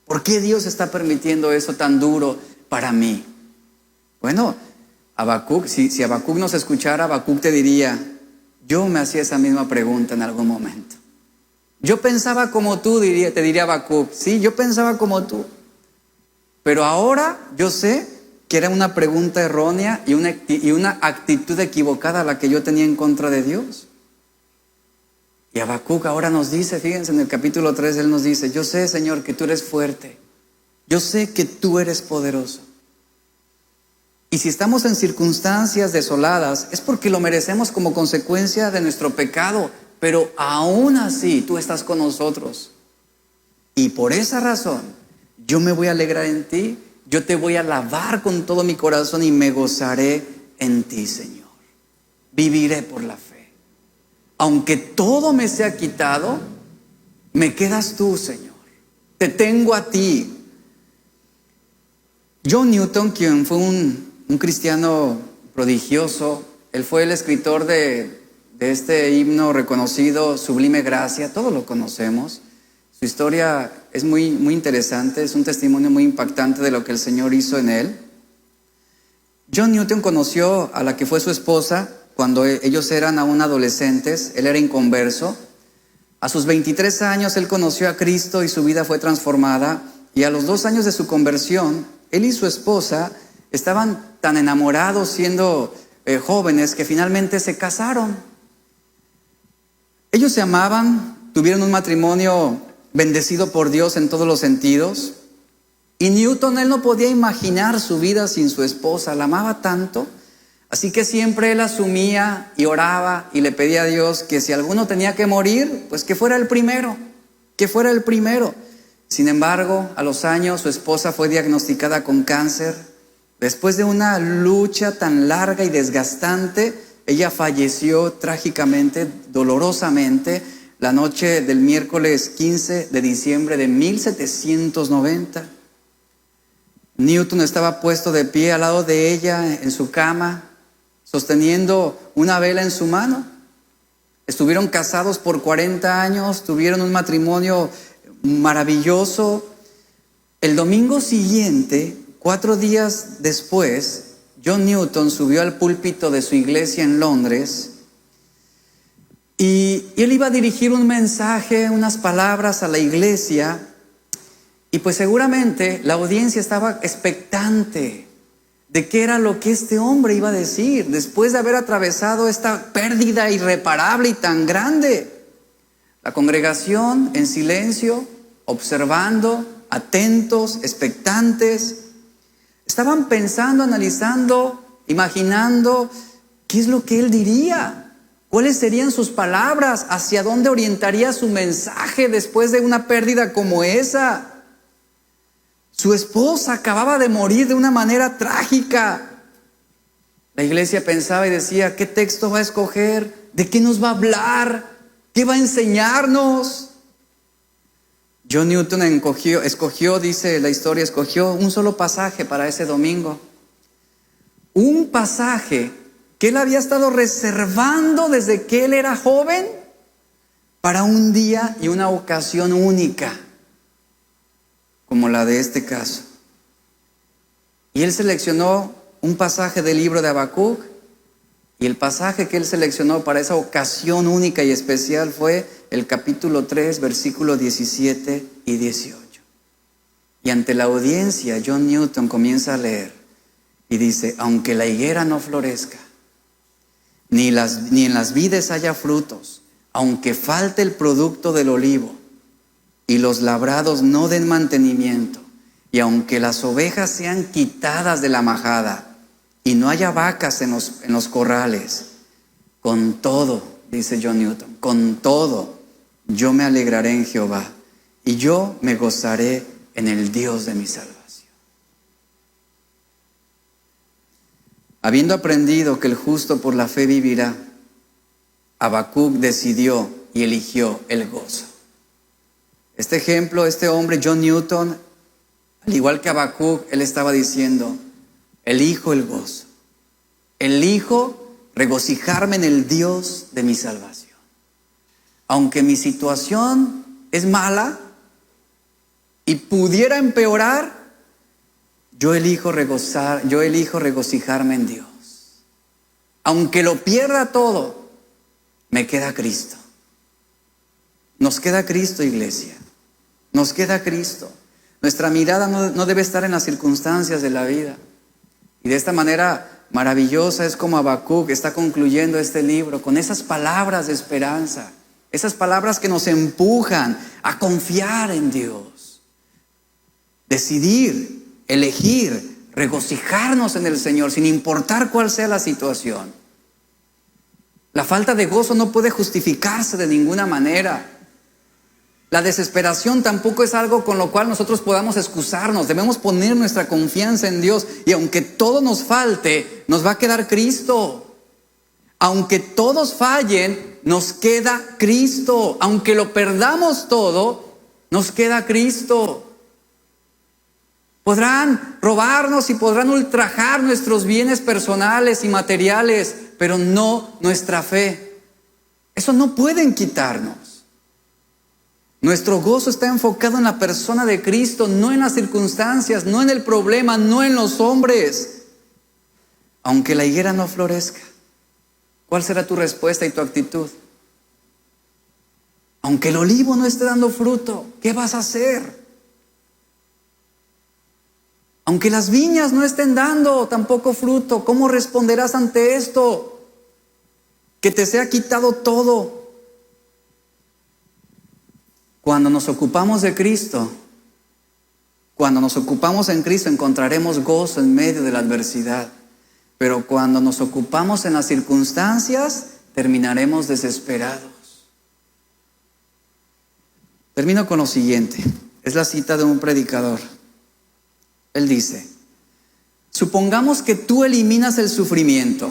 ¿Por qué Dios está permitiendo eso tan duro para mí? Bueno, Habacuc, si Habacuc nos escuchara, Habacuc te diría, yo me hacía esa misma pregunta en algún momento. Yo pensaba como tú, te diría Habacuc. Sí, yo pensaba como tú. Pero ahora yo sé que era una pregunta errónea y una actitud equivocada la que yo tenía en contra de Dios. Y Habacuc ahora nos dice, fíjense en el capítulo 3, él nos dice, yo sé, Señor, que tú eres fuerte. Yo sé que tú eres poderoso. Y si estamos en circunstancias desoladas, es porque lo merecemos como consecuencia de nuestro pecado. Pero aún así, tú estás con nosotros. Y por esa razón, yo me voy a alegrar en ti. Yo te voy a alabar con todo mi corazón y me gozaré en ti, Señor. Viviré por la fe. Aunque todo me sea quitado, me quedas tú, Señor. Te tengo a ti. John Newton, quien fue un cristiano prodigioso, él fue el escritor de este himno reconocido, Sublime Gracia, todos lo conocemos. Su historia es muy interesante, es un testimonio muy impactante de lo que el Señor hizo en él. John Newton conoció a la que fue su esposa cuando ellos eran aún adolescentes. Él era inconverso. A sus 23 años él conoció a Cristo y su vida fue transformada. Y a los 2 años de su conversión, él y su esposa estaban tan enamorados siendo jóvenes que finalmente se casaron. Ellos se amaban, tuvieron un matrimonio bendecido por Dios en todos los sentidos. Y Newton, él no podía imaginar su vida sin su esposa, la amaba tanto. Así que siempre él asumía y oraba y le pedía a Dios que si alguno tenía que morir, pues que fuera el primero, que fuera el primero. Sin embargo, a los años su esposa fue diagnosticada con cáncer. Después de una lucha tan larga y desgastante, ella falleció trágicamente, dolorosamente, la noche del miércoles 15 de diciembre de 1790. Newton estaba puesto de pie al lado de ella en su cama, sosteniendo una vela en su mano. Estuvieron casados por 40 años, tuvieron un matrimonio maravilloso. El domingo siguiente, 4 días después, John Newton subió al púlpito de su iglesia en Londres y él iba a dirigir un mensaje, unas palabras a la iglesia, y pues seguramente la audiencia estaba expectante de qué era lo que este hombre iba a decir después de haber atravesado esta pérdida irreparable y tan grande. La congregación en silencio, observando, atentos, expectantes. Estaban pensando, analizando, imaginando qué es lo que él diría, cuáles serían sus palabras, hacia dónde orientaría su mensaje después de una pérdida como esa. Su esposa acababa de morir de una manera trágica. La iglesia pensaba y decía, ¿qué texto va a escoger? ¿De qué nos va a hablar? ¿Qué va a enseñarnos? John Newton escogió, dice la historia, escogió un solo pasaje para ese domingo. Un pasaje que él había estado reservando desde que él era joven para un día y una ocasión única, como la de este caso. Y él seleccionó un pasaje del libro de Habacuc, y el pasaje que él seleccionó para esa ocasión única y especial fue el capítulo 3, versículos 17 y 18. Y ante la audiencia, John Newton comienza a leer y dice, aunque la higuera no florezca, ni en las vides haya frutos, aunque falte el producto del olivo, y los labrados no den mantenimiento, y aunque las ovejas sean quitadas de la majada, y no haya vacas en los corrales, con todo, dice John Newton, con todo, yo me alegraré en Jehová, y yo me gozaré en el Dios de mi salvación. Habiendo aprendido que el justo por la fe vivirá, Habacuc decidió y eligió el gozo. Este ejemplo, este hombre, John Newton, al igual que Habacuc, él estaba diciendo, elijo el gozo, elijo regocijarme en el Dios de mi salvación. Aunque mi situación es mala y pudiera empeorar, yo elijo regocijarme en Dios. Aunque lo pierda todo, me queda Cristo. Nos queda Cristo, iglesia. Nos queda Cristo. Nuestra mirada no debe estar en las circunstancias de la vida. Y de esta manera maravillosa es como Habacuc está concluyendo este libro con esas palabras de esperanza, esas palabras que nos empujan a confiar en Dios, decidir, elegir, regocijarnos en el Señor sin importar cuál sea la situación. La falta de gozo no puede justificarse de ninguna manera. La desesperación tampoco es algo con lo cual nosotros podamos excusarnos. Debemos poner nuestra confianza en Dios. Y aunque todo nos falte, nos va a quedar Cristo. Aunque todos fallen, nos queda Cristo. Aunque lo perdamos todo, nos queda Cristo. Podrán robarnos y podrán ultrajar nuestros bienes personales y materiales, pero no nuestra fe. Eso no pueden quitarnos. Nuestro gozo está enfocado en la persona de Cristo, no en las circunstancias, no en el problema, no en los hombres. Aunque la higuera no florezca, ¿cuál será tu respuesta y tu actitud? Aunque el olivo no esté dando fruto, ¿qué vas a hacer? Aunque las viñas no estén dando tampoco fruto, ¿cómo responderás ante esto? Que te sea quitado todo. Cuando nos ocupamos de Cristo, cuando nos ocupamos en Cristo, encontraremos gozo en medio de la adversidad. Pero cuando nos ocupamos en las circunstancias, terminaremos desesperados. Termino con lo siguiente. Es la cita de un predicador. Él dice, supongamos que tú eliminas el sufrimiento.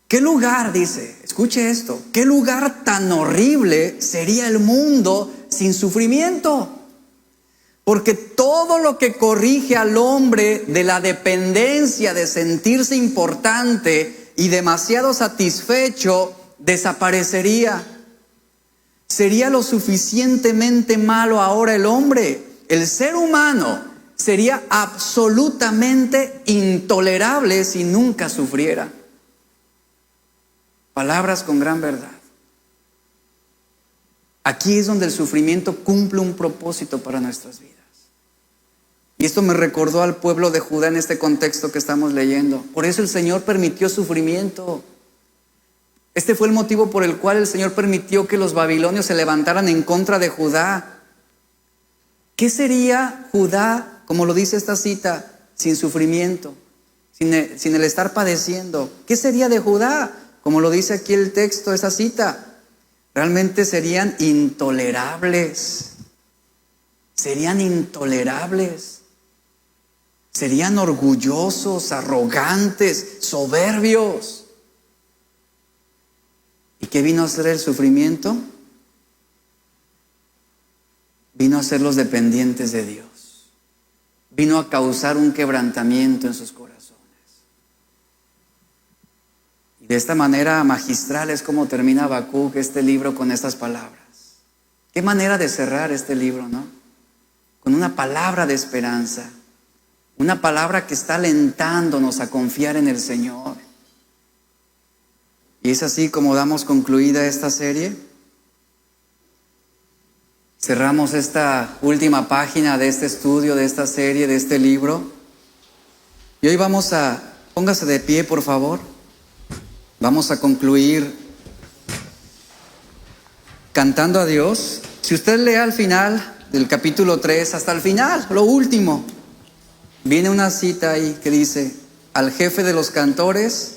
¿Qué lugar, dice, escuche esto, qué lugar tan horrible sería el mundo sin sufrimiento? Porque todo lo que corrige al hombre de la dependencia de sentirse importante y demasiado satisfecho, desaparecería. ¿Sería lo suficientemente malo ahora el hombre? El ser humano sería absolutamente intolerable si nunca sufriera. Palabras con gran verdad. Aquí es donde el sufrimiento cumple un propósito para nuestras vidas. Y esto me recordó al pueblo de Judá en este contexto que estamos leyendo. Por eso el Señor permitió sufrimiento. Este fue el motivo por el cual el Señor permitió que los babilonios se levantaran en contra de Judá. ¿Qué sería Judá como lo dice esta cita, sin sufrimiento, sin el estar padeciendo. ¿Qué sería de Judá? Como lo dice aquí el texto, esa cita. Realmente serían intolerables. Serían intolerables. Serían orgullosos, arrogantes, soberbios. ¿Y qué vino a hacer el sufrimiento? Vino a hacerlos dependientes de Dios. Vino a causar un quebrantamiento en sus corazones. Y de esta manera magistral es como termina Habacuc este libro con estas palabras. Qué manera de cerrar este libro, ¿no? Con una palabra de esperanza. Una palabra que está alentándonos a confiar en el Señor. Y es así como damos concluida esta serie. Cerramos esta última página de este estudio, de esta serie, de este libro. Y hoy póngase de pie, por favor. Vamos a concluir cantando a Dios. Si usted lee al final del capítulo 3 hasta el final, lo último, viene una cita ahí que dice: al jefe de los cantores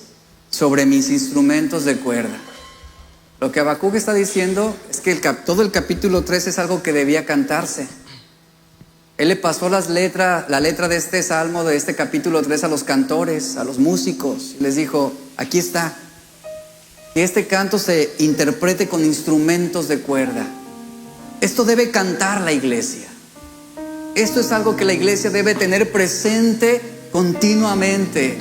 sobre mis instrumentos de cuerda. Lo que Habacuc está diciendo es que todo el capítulo 3 es algo que debía cantarse. Él le pasó la letra de este salmo, de este capítulo 3 a los cantores, a los músicos, y les dijo: aquí está, que este canto se interprete con instrumentos de cuerda. Esto debe cantar la iglesia. Esto es algo que la iglesia debe tener presente continuamente.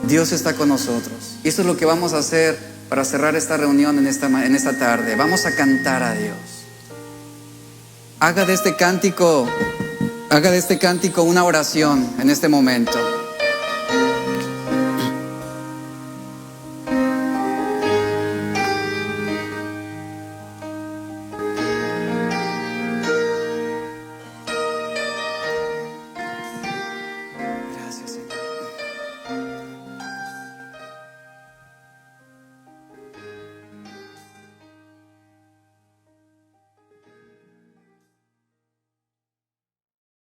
Dios está con nosotros. Y eso es lo que vamos a hacer para cerrar esta reunión en esta tarde. Vamos a cantar a Dios. Haga de este cántico una oración en este momento.